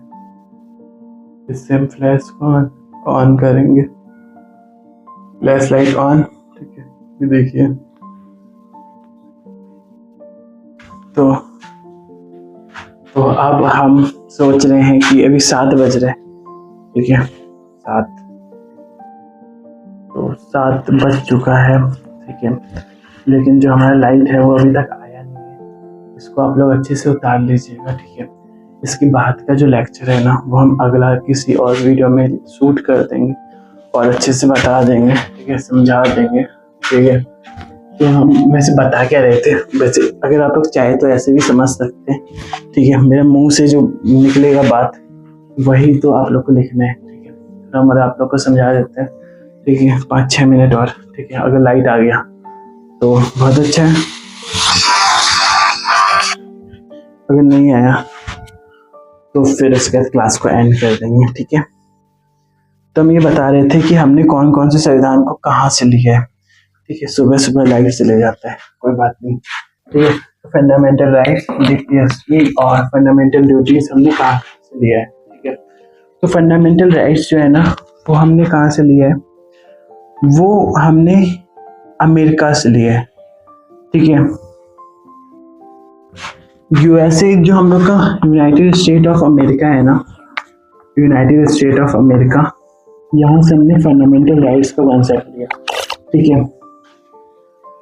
A: इससे हम फ्लैश को ऑन करेंगे, फ्लैश लाइट ऑन, ठीक है, ये देखिए। तो अब हम सोच रहे हैं कि अभी 7 बज रहे, ठीक है, 7, तो 7 बज चुका है, ठीक है। लेकिन जो हमारा लाइट है वो अभी तक आया नहीं है, इसको आप लोग अच्छे से उतार लीजिएगा, ठीक है। इसके बाद का जो लेक्चर है ना, वो हम अगला किसी और वीडियो में शूट कर देंगे और अच्छे से बता देंगे, ठीक है, समझा देंगे, ठीक है। तो हम वैसे बता क्या रहे थे, वैसे अगर आप लोग चाहे तो ऐसे भी समझ सकते हैं, ठीक है। मेरे मुंह से जो निकलेगा बात वही तो आप लोग को लिखना है, ठीक है। तो हम आप लोग को समझा देते हैं, ठीक है, 5-6 मिनट और, ठीक है। अगर लाइट आ गया तो बहुत अच्छा है, अगर नहीं आया तो फिर उसके बाद क्लास को एंड कर देंगे, ठीक है। तो हम ये बता रहे थे कि हमने कौन कौन से संविधान को कहाँ से लिया है, ठीक है। सुबह सुबह लाइट चले जाता है, कोई बात नहीं, ठीक है। फंडामेंटल राइट्स और फंडामेंटल ड्यूटीज हमने कहाँ से लिया है, ठीक है। तो फंडामेंटल राइट्स जो है ना वो हमने कहाँ से लिया है, वो हमने अमेरिका से लिया है, ठीक है। यूएसए जो हम लोग का यूनाइटेड स्टेट ऑफ अमेरिका है ना, यूनाइटेड स्टेट ऑफ अमेरिका, यहाँ से हमने फंडामेंटल राइट्स का कॉन्सेप्ट लिया, ठीक है।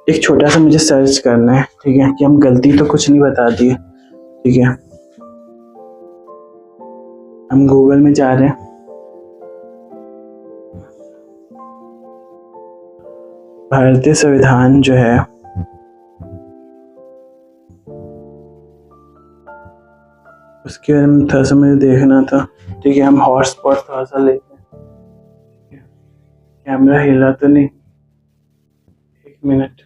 A: एक छोटा सा मुझे सर्च करना है, ठीक है, कि हम गलती तो कुछ नहीं बता दिए, ठीक है। हम गूगल में जा रहे हैं, भारतीय संविधान जो है उसके बारे में थोड़ा सा मुझे देखना था, ठीक है। हम हॉटस्पॉट थोड़ा सा लेते हैं, कैमरा हिला तो नहीं, एक मिनट।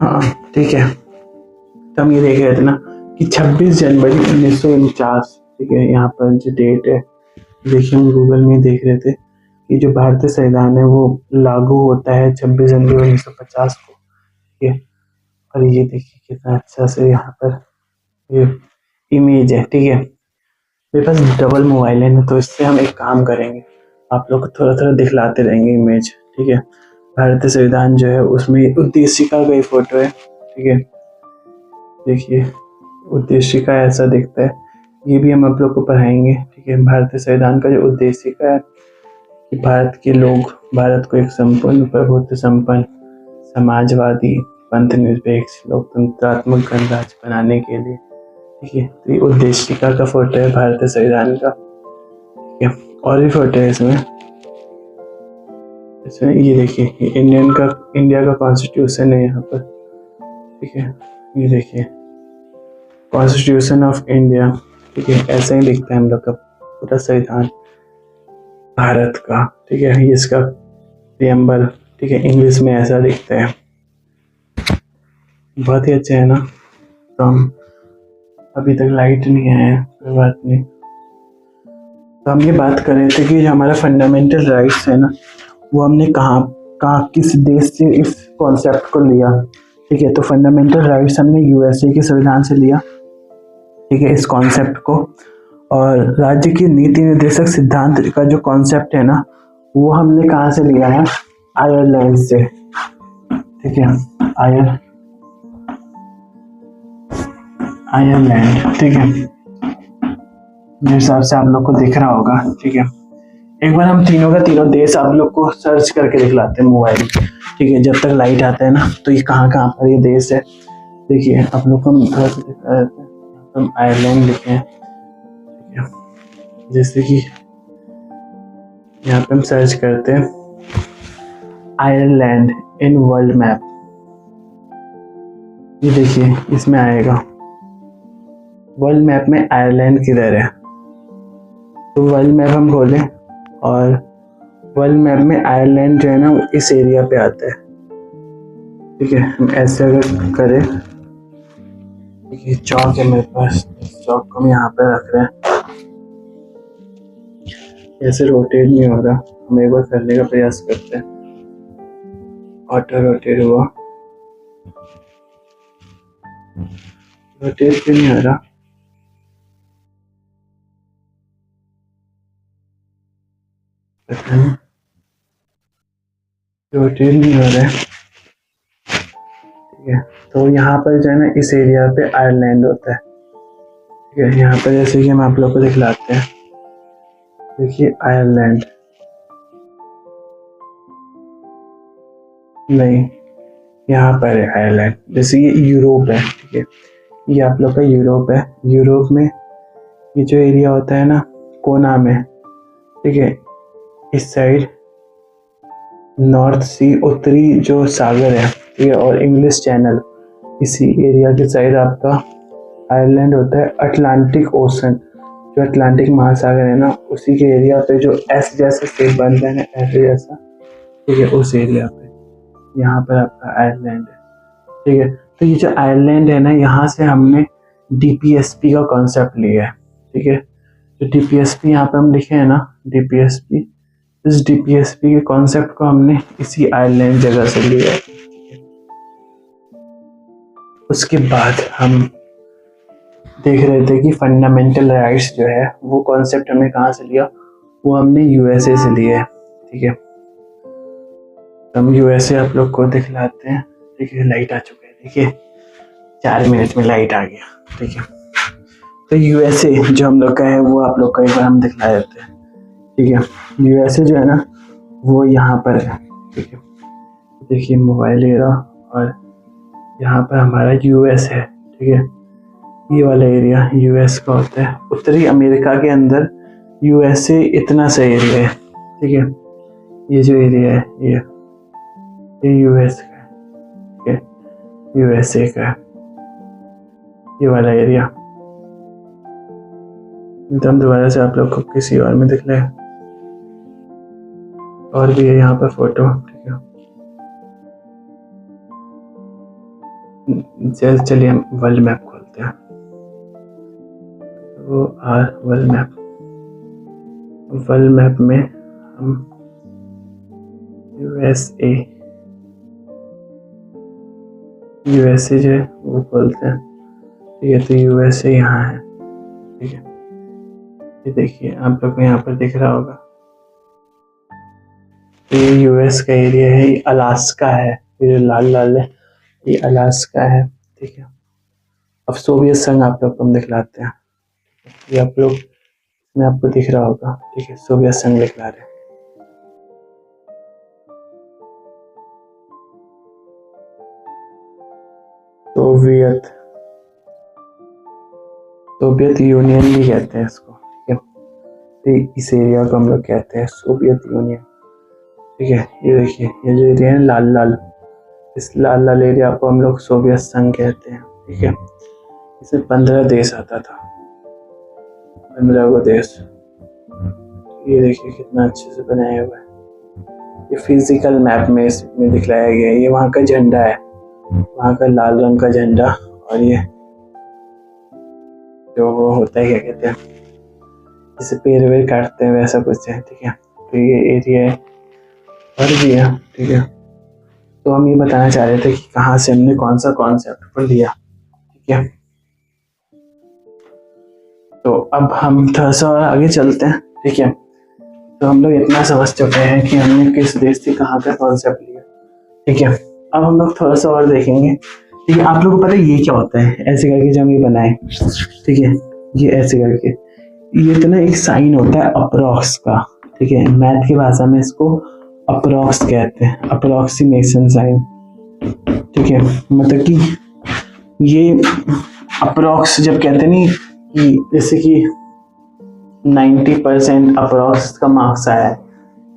A: हाँ ठीक है, तो हम ये देख रहे थे ना कि 26 जनवरी 1949, ठीक है, यहाँ पर जो डेट है, देखिए हम गूगल में देख रहे थे कि जो भारतीय संविधान है वो लागू होता है 26 जनवरी 1950 को, ठीक है। और ये देखिए कितना अच्छा से यहाँ पर ये इमेज है, ठीक है। मेरे पास डबल मोबाइल है ना, तो इससे हम एक काम करेंगे, आप लोग को थोड़ा थोड़ा दिखलाते रहेंगे इमेज, ठीक है। भारतीय संविधान जो है उसमें उद्देशिका का ही फोटो है, ठीक है। देखिए उद्देशिका ऐसा दिखता है, ये भी हम आप लोग को पढ़ाएंगे, ठीक है। भारतीय संविधान का जो उद्देशिका है कि भारत के लोग, भारत को एक संपूर्ण प्रभुत्व संपन्न समाजवादी पंथ निरपेक्ष लोकतंत्रात्मक गणराज्य बनाने के लिए, ठीक है। तो ये उद्देशिका का फोटो है भारतीय संविधान का, ठीक है। और भी फोटो है इसमें ये देखिए, ये इंडिया का कॉन्स्टिट्यूशन है यहाँ पर, ठीक है। ये देखिए कॉन्स्टिट्यूशन ऑफ इंडिया, ठीक है, ऐसा ही दिखता है हम लोग का पूरा संविधान भारत का, ठीक है। ये इसका प्रियम्बल, ठीक है, इंग्लिश में ऐसा दिखता है, बहुत ही अच्छा है ना। तो हम अभी तक लाइट नहीं आया, कोई बात नहीं। तो हम ये बात कर रहे थे कि जो हमारा फंडामेंटल राइट्स है ना, वो हमने कहाँ किस देश से इस कॉन्सेप्ट को लिया, ठीक है। तो फंडामेंटल राइट्स हमने यूएसए के संविधान से लिया, ठीक है, इस कॉन्सेप्ट को। और राज्य की नीति निर्देशक सिद्धांत का जो कॉन्सेप्ट है ना, वो हमने कहाँ से लिया है, आयरलैंड से, ठीक है, आयरलैंड, ठीक है। मेरे हिसाब से आप लोग को दिख रहा होगा, ठीक है। एक बार हम तीनों का तीनों देश आप लोग को सर्च करके दिखलाते हैं मोबाइल, ठीक है, जब तक लाइट आता है ना। तो ये कहाँ कहाँ पर ये देश है, देखिए आप लोग को हम थोड़ा सा दिखा देते हैं। हम आयरलैंड लिखे हैं, ठीक है, जैसे कि यहाँ पे हम सर्च करते हैं आयरलैंड इन वर्ल्ड मैप, ये देखिए इसमें आएगा वर्ल्ड मैप में आयरलैंड किधर है। तो वर्ल्ड मैप हम खोलें और वर्ल्ड मैप में आयरलैंड जो है ना इस एरिया पे आता है, ठीक है। हम ऐसे अगर करें, देखिए चौक है मेरे पास, चौक को हम यहाँ पे रख रहे हैं, ऐसे रोटेट नहीं हो रहा, हम एक बार करने का प्रयास करते हैं। ऑटो रोटेट हुआ, रोटेट क्यों नहीं हो रहा? पता नहीं, रोटेट नहीं हो रहा है। ठीक है, तो यहाँ पर जो है ना इस एरिया पे आयरलैंड होता है। ठीक है, यहाँ पर जैसे कि हम आप लोग को दिखलाते हैं, देखिए आयरलैंड, नहीं यहाँ पर है आयरलैंड। जैसे ये यूरोप है, ठीक है, ये आप लोग का यूरोप है। यूरोप में ये जो एरिया होता है ना कोना में, ठीक है, इस साइड नॉर्थ सी, उत्तरी जो सागर है, ठीक है, और इंग्लिश चैनल, इसी एरिया के साइड आपका आयरलैंड होता है। अटलांटिक ओशन, जो अटलांटिक महासागर है ना, उसी के एरिया पे जो एस जैसा शेप बनता है ना, ऐसे जैसा, ठीक है, उस एरिया पे यहाँ पर आपका आयरलैंड है। ठीक है, तो ये जो आयरलैंड है ना, यहाँ से हमने डीपीएसपी का कॉन्सेप्ट लिया है। ठीक है, जो डीपीएसपी यहाँ पे हम लिखे हैं ना, डीपीएसपी, इस डीपीएसपी के कॉन्सेप्ट को हमने इसी आयरलैंड जगह से लिया है। उसके बाद हम देख रहे थे कि फंडामेंटल राइट्स जो है वो कॉन्सेप्ट हमने कहाँ से लिया, वो हमने यूएसए से लिया है। ठीक है, हम यूएसए आप लोग को दिखलाते हैं। ठीक है, लाइट आ चुका है, देखिए 4 मिनट में लाइट आ गया। ठीक है, तो यूएसए जो हम लोग का है वो आप लोग को एक बार हम दिखला देते हैं। ठीक है, यूएसए जो है ना वो यहाँ पर है। ठीक है, देखिए मोबाइल एरिया, और यहाँ पर हमारा यूएस है। ठीक है, ये वाला एरिया यूएस का होता है। उत्तरी अमेरिका के अंदर यूएसए इतना सा एरिया है। ठीक है, ये जो एरिया है ये यूएस का है। ठीक है, यूएसए का है ये वाला एरिया। एकदम दोबारा से आप लोग को किसी और में दिख रहा है, और भी है यहाँ पर फोटो। ठीक है, चलिए हम वर्ल्ड मैप खोलते हैं। वो वर्ल्ड मैप में हम यूएसए जो है वो खोलते हैं। ठीक है, तो यूएसए यहाँ है। ठीक है, ये देखिए आप लोग को यहाँ पर दिख रहा होगा, तो ये यूएस का एरिया है। ये अलास्का है, ये जो लाल लाल है ये अलास्का है। ठीक है, अब सोवियत संघ आप लोग को हम दिखलाते हैं। ये आप लोग में आपको दिख रहा होगा। ठीक है, सोवियत संघ दिखला रहे हैं। सोवियत यूनियन भी कहते हैं इसको। ठीक है, तो इस एरिया को हम लोग कहते हैं सोवियत यूनियन। ठीक है, ये देखिए ये जो एरिया है लाल लाल, इस लाल लाल एरिया को हम लोग सोवियत संघ कहते हैं। ठीक है, इसमें 15 देश आता था, 15 को देश। ये देखिए कितना अच्छे से बनाया हुआ है। ये फिजिकल मैप में इसमें दिखलाया गया है। ये वहाँ का झंडा है, वहाँ का लाल रंग का झंडा, और ये जो वो होता है क्या कहते हैं, जिसे पेड़ वेड़ काटते हैं वैसा कुछ है। ठीक है, तो ये एरिया है और भी है। ठीक है, तो हम ये बताना चाह रहे थे कि कहाँ से हमने कौन सा कॉन्सेप्ट पर लिया। ठीक है, तो अब हम थोड़ा सा और आगे चलते हैं। ठीक है, तो हम लोग इतना समझ चुके हैं कि हमने किस देश से कहाँ का कॉन्सेप्ट लिया। ठीक है, अब हम लोग थोड़ा सा और देखेंगे। ठीक है, आप लोगों को पता है ये क्या होता है, ऐसे करके जब ये बनाए, ठीक है, ये ऐसे करके, ये तो ना एक साइन होता है अप्रॉक्स का। ठीक है, मैथ की भाषा में इसको अप्रॉक्स कहते हैं, अप्रोक्सीमेशन साइन। ठीक है, मतलब कि ये अप्रॉक्स जब कहते हैं नहीं कि जैसे कि 90% अप्रॉक्स का मार्क्स आया है,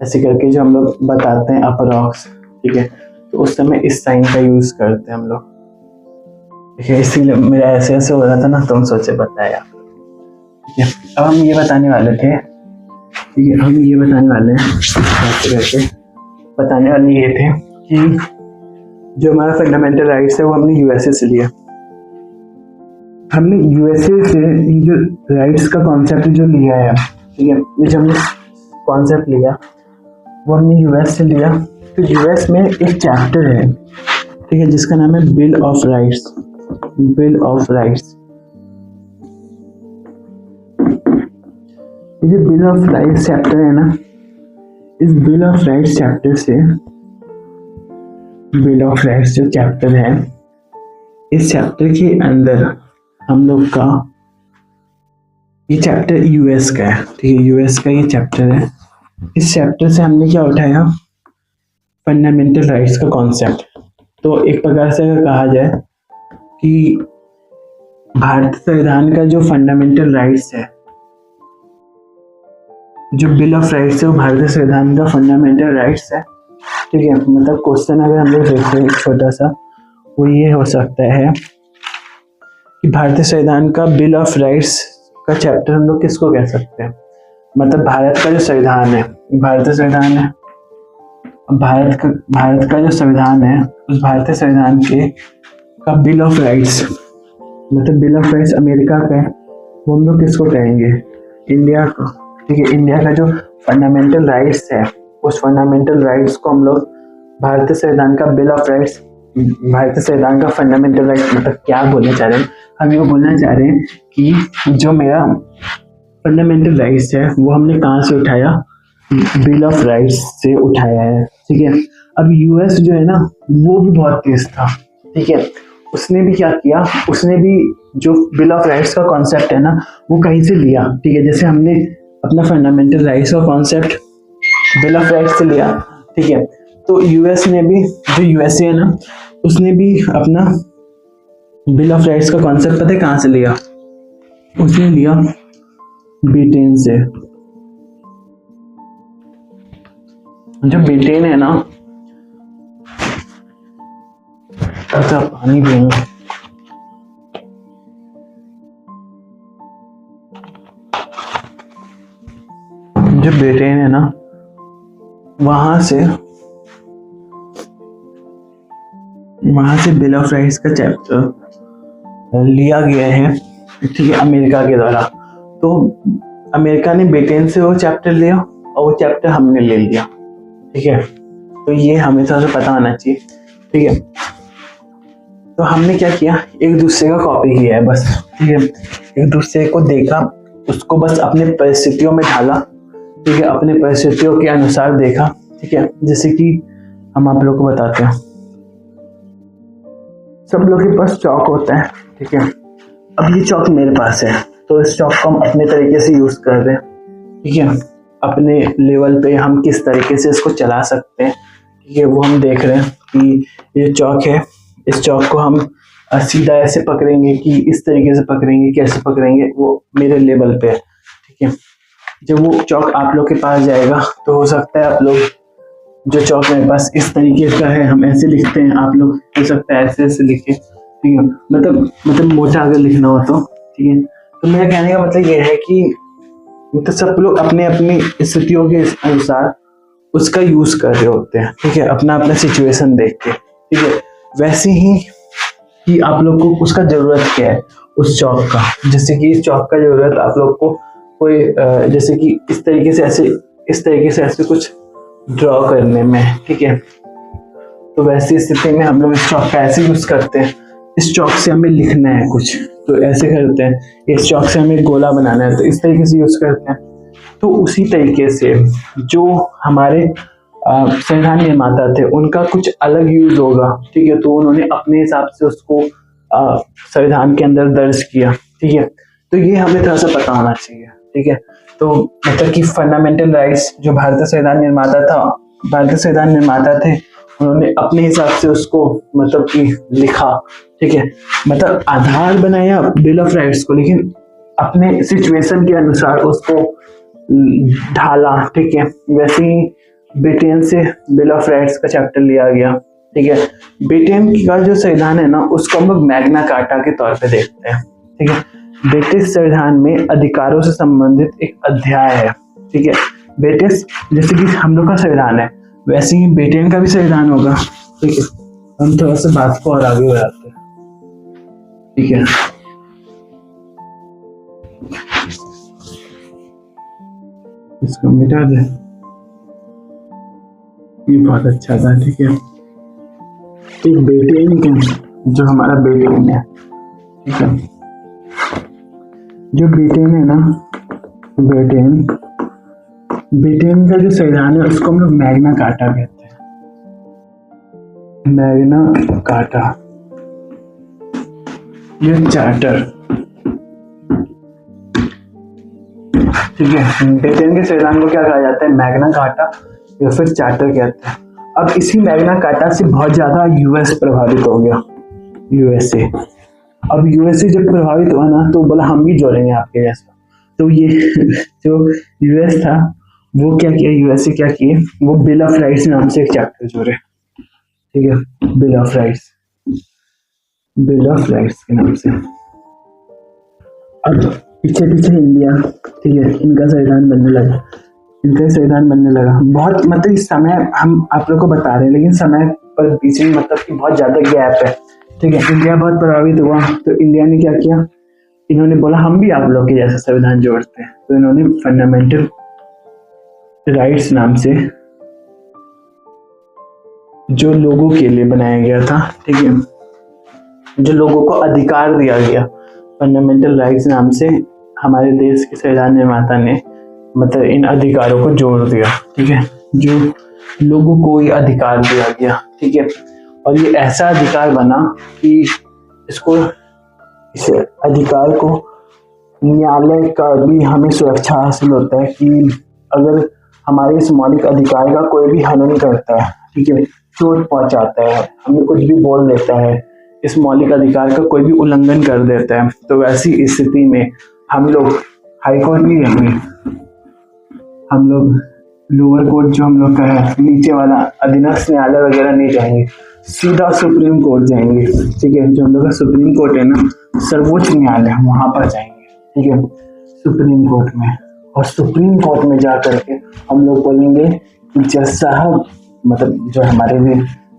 A: ऐसे करके जो हम लोग बताते हैं अप्रॉक्स। ठीक है, तो उस समय इस साइन का यूज करते हैं हम लोग। ठीक है, इसीलिए मेरा ऐसे ऐसे हो रहा था ना, तुम सोचे बताया। ठीक है, अब हम ये बताने वाले थे। ठीक है, हम ये बताने वाले हैं, बताने वाले ये थे कि जो हमारा फंडामेंटल राइट्स है वो हमने यूएसए से लिया। हमने यूएसए से जो राइट्स का कॉन्सेप्ट जो लिया है, ठीक है, ये जो हमने कॉन्सेप्ट लिया वो हमने यूएस से लिया। तो यूएस में एक चैप्टर है, ठीक है, जिसका नाम है bill of rights. Bill of rights. ये जो बिल ऑफ राइट्स चैप्टर है ना, इस बिल ऑफ राइट्स चैप्टर से, बिल ऑफ राइट्स जो चैप्टर है, इस चैप्टर के अंदर हम लोग का ये चैप्टर यूएस का है, ठीक है, यूएस का ये चैप्टर है। इस चैप्टर से हमने क्या उठाया, फंडामेंटल राइट्स का कॉन्सेप्ट। तो एक प्रकार से अगर कहा जाए कि भारतीय संविधान का जो फंडामेंटल राइट्स है, जो बिल ऑफ राइट्स है, वो भारतीय संविधान का फंडामेंटल राइट्स है, ठीक है। मतलब क्वेश्चन अगर हम लोग देखें छोटा सा, वो ये हो सकता है कि भारतीय संविधान का बिल ऑफ राइट्स का चैप्टर हम लोग किसको कह सकते हैं। मतलब भारत का जो संविधान है, भारतीय संविधान है, भारत का जो संविधान है, उस भारतीय संविधान के का बिल ऑफ राइट्स, मतलब बिल ऑफ राइट्स अमेरिका का है, वो हम लोग किसको कहेंगे, इंडिया को, ठीक है। इंडिया का जो फंडामेंटल राइट्स है, उस फंडामेंटल राइट्स को हम लोग भारतीय संविधान का बिल ऑफ राइट्स, भारतीय संविधान का फंडामेंटल राइट्स, मतलब क्या बोलना चाह रहे हैं हम, ये बोलना चाह रहे हैं कि जो मेरा फंडामेंटल राइट्स है वो हमने कहाँ से उठाया, बिल ऑफ राइट्स से उठाया है, ठीक है। अब यूएस जो है ना, वो भी बहुत तेज था, ठीक है। उसने भी क्या किया, उसने भी जो बिल ऑफ राइट्स का कॉन्सेप्ट है ना, वो कहीं से लिया, ठीक है। जैसे हमने अपना फंडामेंटल राइट्स का कॉन्सेप्ट बिल ऑफ राइट्स से लिया, ठीक है। तो यूएस ने भी, जो यूएसए है ना, उसने भी अपना बिल ऑफ राइट्स का कॉन्सेप्ट पता है कहाँ से लिया, उसने लिया ब्रिटेन से। जो ब्रिटेन है ना, अच्छा पानी पिएंगे, जो ब्रिटेन है ना, वहां से बिल ऑफ राइट्स का चैप्टर लिया गया है, ठीक है, अमेरिका के द्वारा। तो अमेरिका ने ब्रिटेन से वो चैप्टर लिया और वो चैप्टर हमने ले लिया, ठीक है। तो ये हमें थोड़ा सा पता होना चाहिए, ठीक है। तो हमने क्या किया, एक दूसरे का कॉपी किया है बस, ठीक है। एक दूसरे को देखा, उसको बस अपने परिस्थितियों में ढाला, ठीक है, अपने परिस्थितियों के अनुसार देखा, ठीक है। जैसे कि हम आप लोग को बताते हैं, सब लोग के पास चौक होता है, ठीक है। अब ये चौक मेरे पास है, तो इस चौक को हम अपने तरीके से यूज कर रहे हैं, ठीक है। अपने लेवल पे हम किस तरीके से इसको चला सकते हैं, ठीक है, वो हम देख रहे हैं कि ये चौक है, इस चौक को हम सीधा ऐसे पकड़ेंगे कि इस तरीके से पकड़ेंगे, कैसे पकड़ेंगे, वो मेरे लेवल पे है, ठीक है। जब वो चौक आप लोग के पास जाएगा तो हो सकता है आप लोग, जो चौक मेरे पास इस तरीके का है, हम ऐसे लिखते हैं, आप लोग हो सकता है ऐसे ऐसे लिखे, ठीक है। मतलब मोटा अगर लिखना हो तो, ठीक है। तो मेरा कहने का मतलब ये है कि तो सब लोग अपने अपनी स्थितियों के अनुसार उसका यूज कर रहे होते हैं, ठीक है, अपना अपना सिचुएशन देख के, ठीक है। वैसे ही कि आप लोग को उसका जरूरत क्या है, उस चौक का, जैसे कि इस चौक का जरूरत आप लोग को कोई जैसे कि इस तरीके से ऐसे कुछ ड्रॉ करने में, ठीक है। तो वैसी स्थिति में हम लोग इस चौक का ऐसे यूज करते हैं, इस चौक से हमें लिखना है कुछ तो ऐसे करते हैं, इस चौक से हमें गोला बनाना है तो इस तरीके से यूज करते हैं। तो उसी तरीके से जो हमारे संविधान निर्माता थे, उनका कुछ अलग यूज होगा, ठीक है। तो उन्होंने अपने हिसाब से उसको संविधान के अंदर दर्ज किया, ठीक है। तो ये हमें थोड़ा सा पता होना चाहिए, ठीक है। तो मतलब कि फंडामेंटल राइट्स जो भारतीय संविधान निर्माता थे, उन्होंने अपने हिसाब से उसको मतलब कि लिखा, ठीक है, मतलब आधार बनाया बिल ऑफ राइट्स को, लेकिन अपने सिचुएशन के अनुसार उसको ढाला, ठीक है। वैसे ही ब्रिटेन से बिल ऑफ राइट्स का चैप्टर लिया गया, ठीक है। ब्रिटेन का जो संविधान है ना, उसको हम लोग मैग्ना कार्टा के तौर पे देखते हैं, ठीक है। ब्रिटिश संविधान में अधिकारों से संबंधित एक अध्याय है, ठीक है। ब्रिटिश जैसे कि हम लोग का संविधान है, वैसे ही ब्रिटेन का भी संविधान होगा, ठीक है। हम थोड़ा सा बात को और आगे बढ़ाते हैं, ठीक है। इसको मिटा दे, ये बहुत अच्छा था, ठीक है। एक ब्रिटेन जो हमारा ब्रिटेन है, ठीक है, जो ब्रिटेन है ना, ब्रिटेन का जो संविधान है उसको हम लोग मैग्ना कार्टा कहते हैं, मैग्ना कार्टा, ये चार्टर, ठीक है। ब्रिटेन के संविधान को क्या कहा जाता है, मैग्ना कार्टा या फिर चार्टर कहते हैं। अब इसी मैग्ना कार्टा से बहुत ज्यादा यूएस प्रभावित हो गया, यूएसए। अब यूएसए जब प्रभावित हुआ ना तो बोला हम भी जोड़ेंगे आपके जैसा, तो ये जो यूएस था वो क्या किया, यूएसए क्या किए, वो बिल ऑफ राइट्स नाम से एक चैप्टर जोड़े, ठीक है, बिल ऑफ राइट्स के नाम से। अब पीछे इंडिया, ठीक है, इनका संविधान बनने लगा, बहुत मतलब इस समय हम आप लोग को बता रहे हैं, लेकिन समय पर बीच में मतलब कि बहुत ज्यादा गैप है, ठीक है। इंडिया बहुत प्रभावित हुआ तो इंडिया ने क्या किया, इन्होंने बोला हम भी आप लोग के जैसा संविधान जोड़ते हैं, तो इन्होंने फंडामेंटल राइट्स नाम से, जो लोगों के लिए बनाया गया था, ठीक है, जो लोगों को अधिकार दिया गया, फंडामेंटल राइट्स नाम से हमारे देश के संविधान निर्माता ने मतलब इन अधिकारों को जोड़ दिया, ठीक है, जो लोगों को ये अधिकार दिया गया, ठीक है। और ये ऐसा अधिकार बना कि इस अधिकार को न्यायालय का भी हमें सुरक्षा हासिल होता है कि अगर हमारे इस मौलिक अधिकार का कोई भी हनन करता है, ठीक है, चोट पहुंचाता है, हमें कुछ भी बोल देता है, इस मौलिक अधिकार का कोई भी उल्लंघन कर देता है, तो वैसी स्थिति में हम लोग हाई कोर्ट नहीं जाएंगे, हम लोग लोअर कोर्ट जो हम लोग का है नीचे वाला अधीनस्थ न्यायालय वगैरह नहीं जाएंगे, सीधा सुप्रीम कोर्ट जाएंगे, ठीक है। जो हम लोग का सुप्रीम कोर्ट है ना, सर्वोच्च न्यायालय, वहां पर जाएंगे, ठीक है, सुप्रीम कोर्ट में। और सुप्रीम कोर्ट में जा करके हम लोग बोलेंगे कि जज साहब, मतलब जो हमारे भी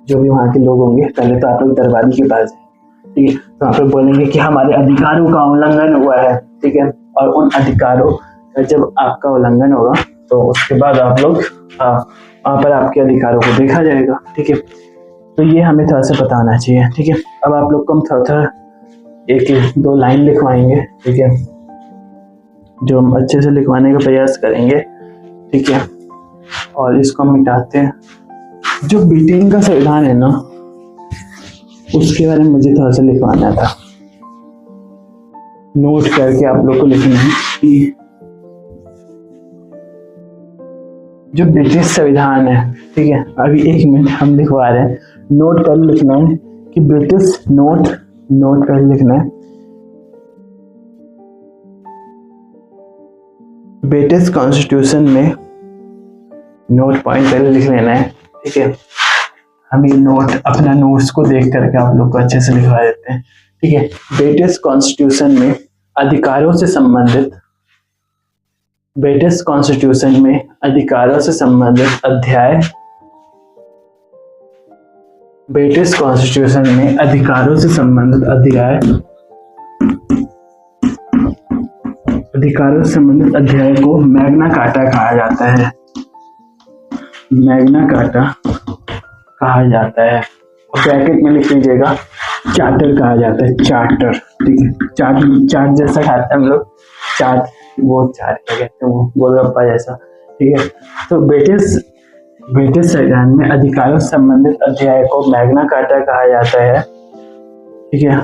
A: जो भी वहाँ के लोग होंगे, पहले तो आप लोग दरबारी के पास जाएंगे, ठीक है, तो आप लोग बोलेंगे कि हमारे अधिकारों का उल्लंघन हुआ है, ठीक है, और उन अधिकारों का जब आपका उल्लंघन होगा तो उसके बाद आप लोग वहाँ पर आपके अधिकारों को देखा जाएगा, ठीक है। तो ये हमें थोड़ा सा पता होना चाहिए, ठीक है। अब आप लोग को हम थोड़ा एक दो लाइन लिखवाएंगे, ठीक है, जो हम अच्छे से लिखवाने का प्रयास करेंगे, ठीक है, और इसको हम मिटाते हैं। जो ब्रिटेन का संविधान है ना, उसके बारे में मुझे थोड़ा सा लिखवाना था, नोट करके आप लोग को लिखना है कि जो ब्रिटिश संविधान है, ठीक है, अभी एक मिनट हम लिखवा रहे हैं, नोट कर लिखना है कि ब्रिटिश नोट कर लिखना है, ब्रिटिश कॉन्स्टिट्यूशन में नोट पॉइंट पहले लिख लेना है, ठीक है। हम ये नोट अपना नोट्स को देख करके आप लोग को अच्छे से लिखवा देते हैं, ठीक है। ब्रिटिश कॉन्स्टिट्यूशन में अधिकारों से संबंधित, ब्रिटिश कॉन्स्टिट्यूशन में अधिकारों से संबंधित अध्याय, ब्रिटिश कॉन्स्टिट्यूशन में अधिकारों से संबंधित अध्याय, अधिकारों से संबंधित अध्याय को मैग्ना कार्टा कहा जाता है, मैग्ना कार्टा कहा जाता है। और ब्रैकेट में लिख लीजिएगा चार्टर कहा जाता है, चार्टर, ठीक है। चार्ट जैसा खाते हैं हम लोग, चार्ट, वो चार्ट क्या कहते हैं, वो गोलगप्पा जैसा, ठीक है। तो ब्रिटिश संविधान में अधिकारों से संबंधित अध्याय को मैग्ना कार्टा कहा जाता है, ठीक है।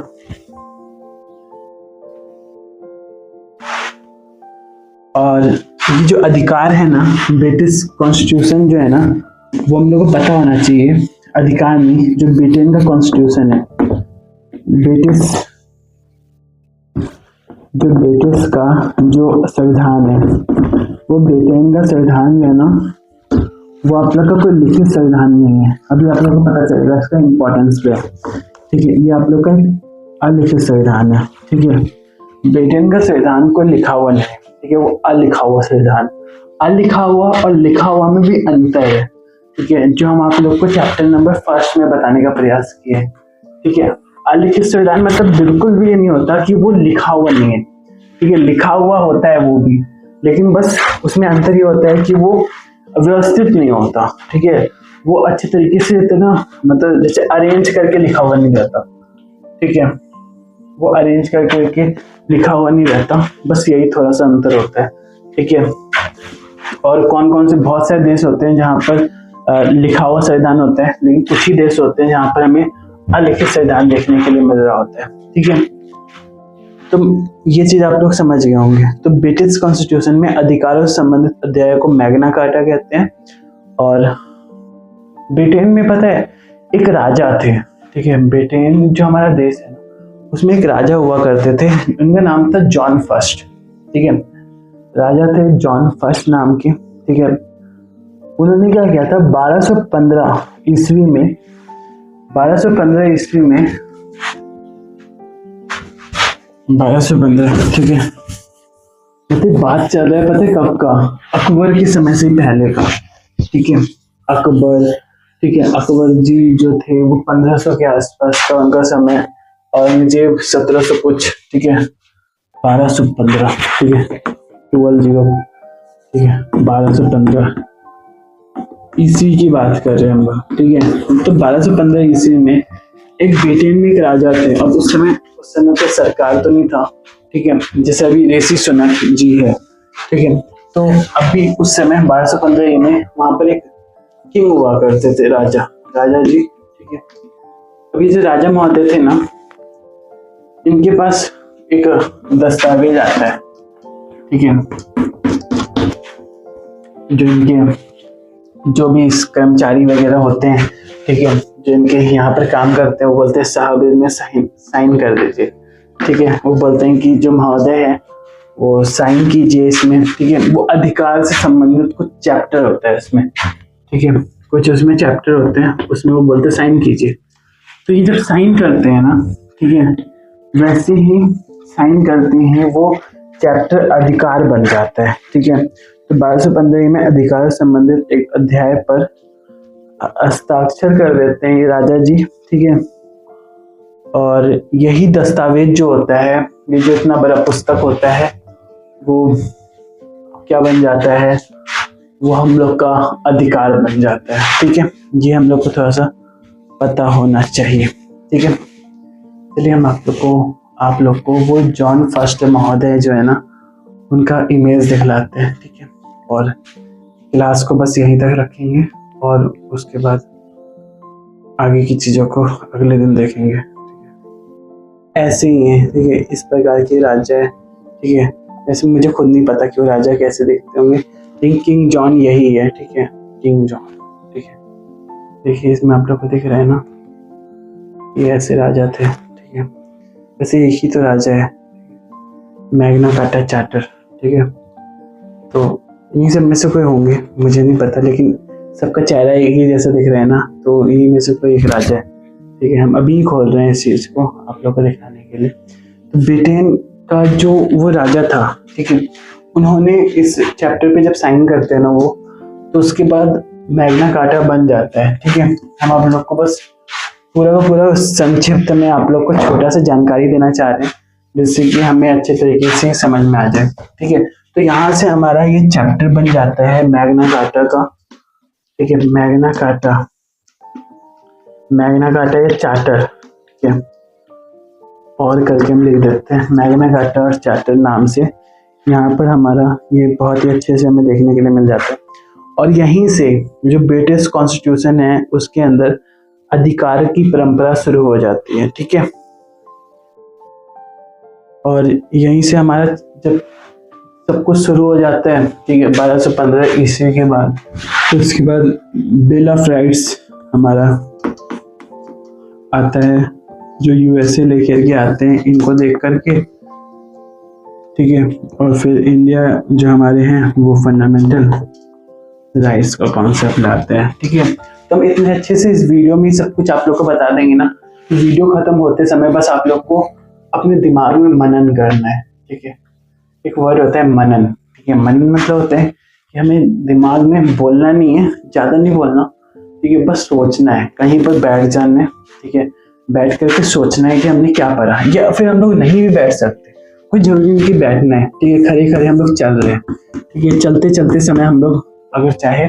A: और ये जो अधिकार है ना, ब्रिटिश कॉन्स्टिट्यूशन जो है ना, वो हम लोग को पता होना चाहिए। अधिकार में जो ब्रिटेन का कॉन्स्टिट्यूशन है, ब्रिटिश का जो संविधान है, वो ब्रिटेन का संविधान है ना, वो आप लोग का कोई लिखित संविधान नहीं है। अभी आप लोग को पता चलेगा इसका इम्पोर्टेंस क्या है, ठीक है। ये आप लोग का अलिखित संविधान है, ठीक है। ब्रिटेन का संविधान कोई लिखा हुआ नहीं है, ठीक है, वो अलिखा हुआ संविधान। अलिखा हुआ और लिखा हुआ में भी अंतर है, ठीक है, जो हम आप लोग को चैप्टर नंबर 1 में बताने का प्रयास किए, ठीक है। अलिखित संविधान मतलब बिल्कुल भी ये नहीं होता कि वो लिखा हुआ नहीं है, ठीक है, लिखा हुआ होता है वो भी, लेकिन बस उसमें अंतर ये होता है कि वो व्यवस्थित नहीं होता, ठीक है, वो अच्छे तरीके से इतना मतलब जैसे अरेंज करके लिखा हुआ नहीं रहता, ठीक है, वो अरेंज करके लिखा हुआ नहीं रहता, बस यही थोड़ा सा अंतर होता है। ठीक है, और कौन कौन से बहुत सारे देश होते हैं जहाँ पर लिखा हुआ संविधान होता है, लेकिन कुछ ही देश होते हैं जहाँ पर हमें अलिखित संविधान देखने के लिए मिल रहा होता है। ठीक है, तो ये चीज आप लोग समझ गए होंगे। तो ब्रिटिश कॉन्स्टिट्यूशन में अधिकारों से संबंधित अध्याय को मैग्ना कार्टा कहते हैं। और ब्रिटेन में पता है एक राजा थे। ठीक है, ब्रिटेन जो हमारा देश है उसमें एक राजा हुआ करते थे, उनका नाम था जॉन फर्स्ट। ठीक है, राजा थे जॉन फर्स्ट नाम के। ठीक है, उन्होंने क्या किया था 1215 ईस्वी में, 1215 ईस्वी में 1215, ठीक है, पता बात चल रहा है, पता है कब का, अकबर के समय से पहले का। ठीक है, अकबर, ठीक है, अकबर जी जो थे वो 1500 के आसपास का उनका समय, औरंगजेब 1700 कुछ। ठीक है, 1215, ठीक है, 12, ठीक है, 1215 ईस्वी की बात कर रहे हैं हम लोग। ठीक है, तो 1215 ईस्वी में एक ब्रिटेन में एक राजा थे। अब उस समय तो सरकार तो नहीं था। ठीक है, जैसे अभी ऋषि सुनक जी है। ठीक है, तो अभी उस समय 1215 में वहां पर एक किंग हुआ करते थे, राजा जी। ठीक है, अभी जो राजा महोदय थे ना, इनके पास एक दस्तावेज आता है। ठीक है, जो इनके जो भी कर्मचारी वगैरह होते हैं, ठीक है, जो इनके यहाँ पर काम करते हैं, वो बोलते हैं साहब इसमें साइन कर दीजिए। ठीक है, वो बोलते हैं कि जो महोदय है वो साइन कीजिए इसमें। ठीक है, वो अधिकार से संबंधित कुछ चैप्टर होता है इसमें। ठीक है, कुछ उसमें चैप्टर होते हैं, उसमें वो बोलते हैं साइन कीजिए। तो ये जब साइन करते हैं ना, ठीक है, वैसे ही साइन करते हैं वो चैप्टर अधिकार बन जाता है। ठीक है, तो 1215 में अधिकार संबंधित एक अध्याय पर हस्ताक्षर कर देते हैं ये राजा जी। ठीक है, और यही दस्तावेज जो होता है, ये जो इतना बड़ा पुस्तक होता है, वो क्या बन जाता है, वो हम लोग का अधिकार बन जाता है। ठीक है, ये हम लोग को थोड़ा सा पता होना चाहिए। ठीक है, चलिए हम आप लोग को वो जॉन फर्स्ट महोदय जो है ना, उनका इमेज दिखलाते हैं। ठीक है, और क्लास को बस यहीं तक रखेंगे और उसके बाद आगे की चीज़ों को अगले दिन देखेंगे। ठीक है, ऐसे ही है। ठीक है, इस प्रकार के राजा है। ठीक है, वैसे मुझे खुद नहीं पता कि वो राजा कैसे दिखते होंगे, लेकिन किंग जॉन यही है। ठीक है, किंग जॉन। ठीक है, देखिए इसमें आप लोग को दिख रहा है ना, ये ऐसे राजा थे। ठीक है, वैसे एक ही तो राजा है, मैग्ना कार्टा चार्टर। ठीक है, तो इन्हीं सब में से कोई होंगे, मुझे नहीं पता, लेकिन सबका चेहरा एक ही जैसा दिख रहा है ना, तो इन्हीं में से कोई एक राजा है। ठीक है, हम अभी खोल रहे हैं इस चीज़ को आप लोग को दिखाने के लिए। तो ब्रिटेन का जो वो राजा था, ठीक है, उन्होंने इस चैप्टर पे जब साइन करते हैं ना वो, तो उसके बाद मैग्ना कार्टा बन जाता है। ठीक है, हम आप लोग को बस पूरा का पूरा संक्षिप्त में आप लोग को छोटा सा जानकारी देना चाह रहे हैं, जिससे कि हमें अच्छे तरीके से समझ में आ जाए। ठीक है, तो यहाँ से हमारा ये चैप्टर बन जाता है मैग्ना कार्टा का। ठीक है, मैग्ना कार्टा ये चार्टर। ठीक है, और करके हम लिख देते हैं मैग्ना कार्टा और चार्टर नाम से। यहाँ पर हमारा ये बहुत ही अच्छे से हमें देखने के लिए मिल जाता है। और यहीं से जो ब्रिटिश कॉन्स्टिट्यूशन है उसके अंदर अधिकार की परंपरा शुरू हो जाती है। ठीक है, और यहीं से हमारा जब सब कुछ शुरू हो जाता है, ठीक है, 1215 ईस्वी के बाद, तो उसके बाद बिल ऑफ राइट्स हमारा आता है, जो यूएसए लेकर के आते हैं इनको देख करके। ठीक है, और फिर इंडिया जो हमारे हैं वो फंडामेंटल राइट्स का कॉन्सेप्ट लाते हैं। ठीक है, तो हम इतने अच्छे से इस वीडियो में सब कुछ आप लोग को बता देंगे ना, तो वीडियो खत्म होते समय बस आप लोग को अपने दिमाग में मनन करना है। ठीक है, एक वर्ड होता है मनन। ठीक है, मनन मतलब होता है कि हमें दिमाग में बोलना नहीं है, ज़्यादा नहीं बोलना। ठीक है, बस सोचना है, कहीं पर बैठ जाना है। ठीक है, बैठ करके सोचना है कि हमने क्या पढ़ा, या फिर हम लोग नहीं भी बैठ सकते, कोई जरूरी नहीं कि बैठना है। ठीक है, खड़े खड़े हम लोग चल रहे हैं। ठीक है, चलते चलते समय हम लोग अगर चाहे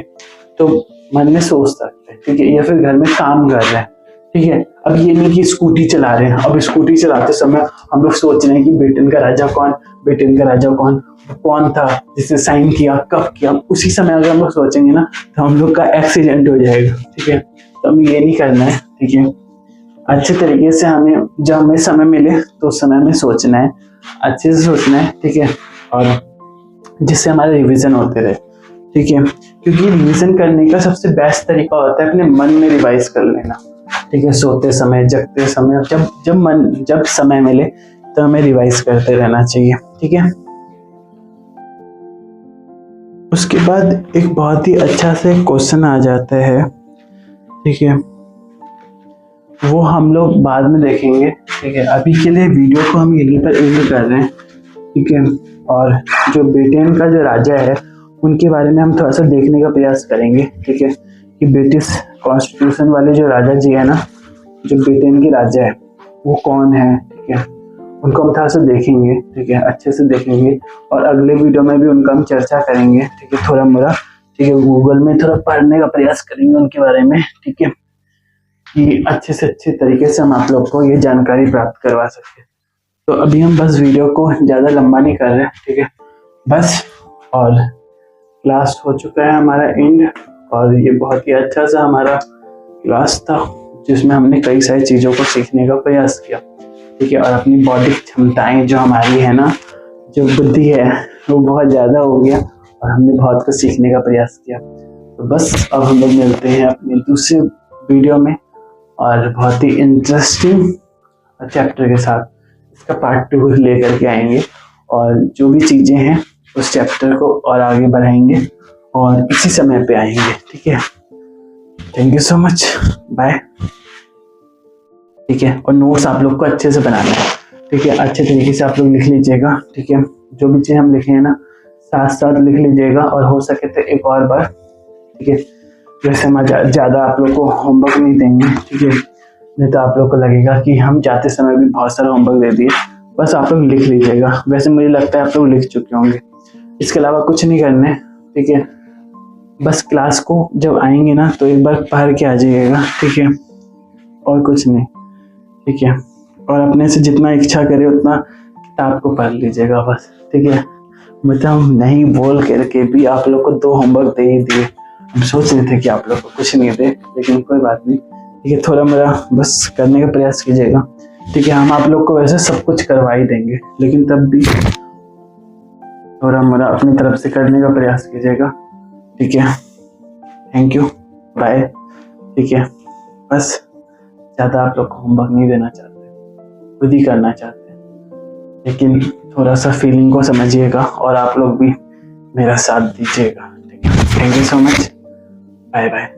A: तो मन में सोच सकते हैं। ठीक है, या फिर घर में काम कर रहे हैं। ठीक है, अब ये नहीं कि स्कूटी चला रहे हैं, अब स्कूटी चलाते समय हम लोग सोच रहे हैं कि ब्रिटेन का राजा कौन, ब्रिटेन का राजा कौन था, जिसने साइन किया, कब किया। उसी समय अगर हम लोग सोचेंगे ना तो हम लोग का एक्सीडेंट हो जाएगा। ठीक है, तो हमें ये नहीं करना है। ठीक है, अच्छे तरीके से हमें जब हमें समय मिले तो उस समय में सोचना है, अच्छे से सोचना है। ठीक है, और जिससे हमारे रिवीजन होते रहे। ठीक है, क्योंकि रिवीजन करने का सबसे बेस्ट तरीका होता है अपने मन में रिवाइज कर लेना। ठीक है, सोते समय, जगते समय, जब समय मिले तो हमें रिवाइज करते रहना चाहिए। ठीक है, उसके बाद एक बहुत ही अच्छा से क्वेश्चन आ जाता है। ठीक है, वो हम लोग बाद में देखेंगे। ठीक है, अभी के लिए वीडियो को हम यहीं पर एंड कर रहे हैं। ठीक है, और जो ब्रिटेन का जो राजा है उनके बारे में हम थोड़ा सा देखने का प्रयास करेंगे। ठीक है, कि ब्रिटिश कॉन्स्टिट्यूशन वाले जो राजा जी है ना, जो ब्रिटेन के राजा है वो कौन है। ठीक है, उनको हम थोड़ा सा देखेंगे। ठीक है, अच्छे से देखेंगे और अगले वीडियो में भी उनका हम चर्चा करेंगे। ठीक है, थोड़ा मोड़ा। ठीक है, गूगल में थोड़ा पढ़ने का प्रयास करेंगे उनके बारे में। ठीक है, कि अच्छे से अच्छे तरीके से हम आप लोग को ये जानकारी प्राप्त करवा सके। तो अभी हम बस वीडियो को ज़्यादा लंबा नहीं कर रहे। ठीक है, बस, और क्लास हो चुका है हमारा एंड, और ये बहुत ही अच्छा सा हमारा क्लास था जिसमें हमने कई सारी चीज़ों को सीखने का प्रयास किया। ठीक है, और अपनी बौद्धिक क्षमताएं जो हमारी है ना, जो बुद्धि है वो बहुत ज़्यादा हो गया और हमने बहुत कुछ सीखने का प्रयास किया। तो बस अब हम लोग मिलते हैं अपने दूसरे वीडियो में और बहुत ही इंटरेस्टिंग चैप्टर के साथ। इसका पार्ट 2 लेकर के आएंगे और जो भी चीज़ें हैं उस चैप्टर को और आगे बढ़ाएंगे और इसी समय पे आएंगे। ठीक है, thank you so much, bye. ठीक है, और नोट्स आप लोग को अच्छे से बनाना है। ठीक है, अच्छे तरीके से आप लोग लिख लीजिएगा। ठीक है, जो भी चीज़ हम लिखे हैं ना साथ साथ लिख लीजिएगा, और हो सके तो एक और बार। ठीक है, वैसे हम ज़्यादा आप लोग को होमवर्क नहीं देंगे। ठीक है, नहीं तो आप लोग को लगेगा कि हम जाते समय भी बहुत सारा होमवर्क दे दिए। बस आप लोग लिख लीजिएगा। वैसे मुझे लगता है आप लोग लिख चुके होंगे, इसके अलावा कुछ नहीं करना है। ठीक है, बस क्लास को जब आएंगे ना तो एक बार पढ़ के आ जाइएगा। ठीक है, और कुछ नहीं। ठीक है, और अपने से जितना इच्छा करे उतना किताब को पढ़ लीजिएगा बस। ठीक है, मतलब नहीं बोल करके भी आप लोग को 2 होमवर्क दे ही दिए। हम सोच रहे थे कि आप लोग को कुछ नहीं दे, लेकिन कोई बात नहीं। ठीक है, थोड़ा मेरा बस करने का प्रयास कीजिएगा। ठीक है, हम आप लोग को वैसे सब कुछ करवा ही देंगे, लेकिन तब भी थोड़ा मेरा अपनी तरफ से करने का प्रयास कीजिएगा। ठीक है, थैंक यू, बाय। ठीक है, बस ज़्यादा आप लोग को होमवर्क नहीं देना चाहते, खुद ही करना चाहते हैं, लेकिन थोड़ा सा फीलिंग को समझिएगा और आप लोग भी मेरा साथ दीजिएगा। ठीक है, thank you so much, bye bye.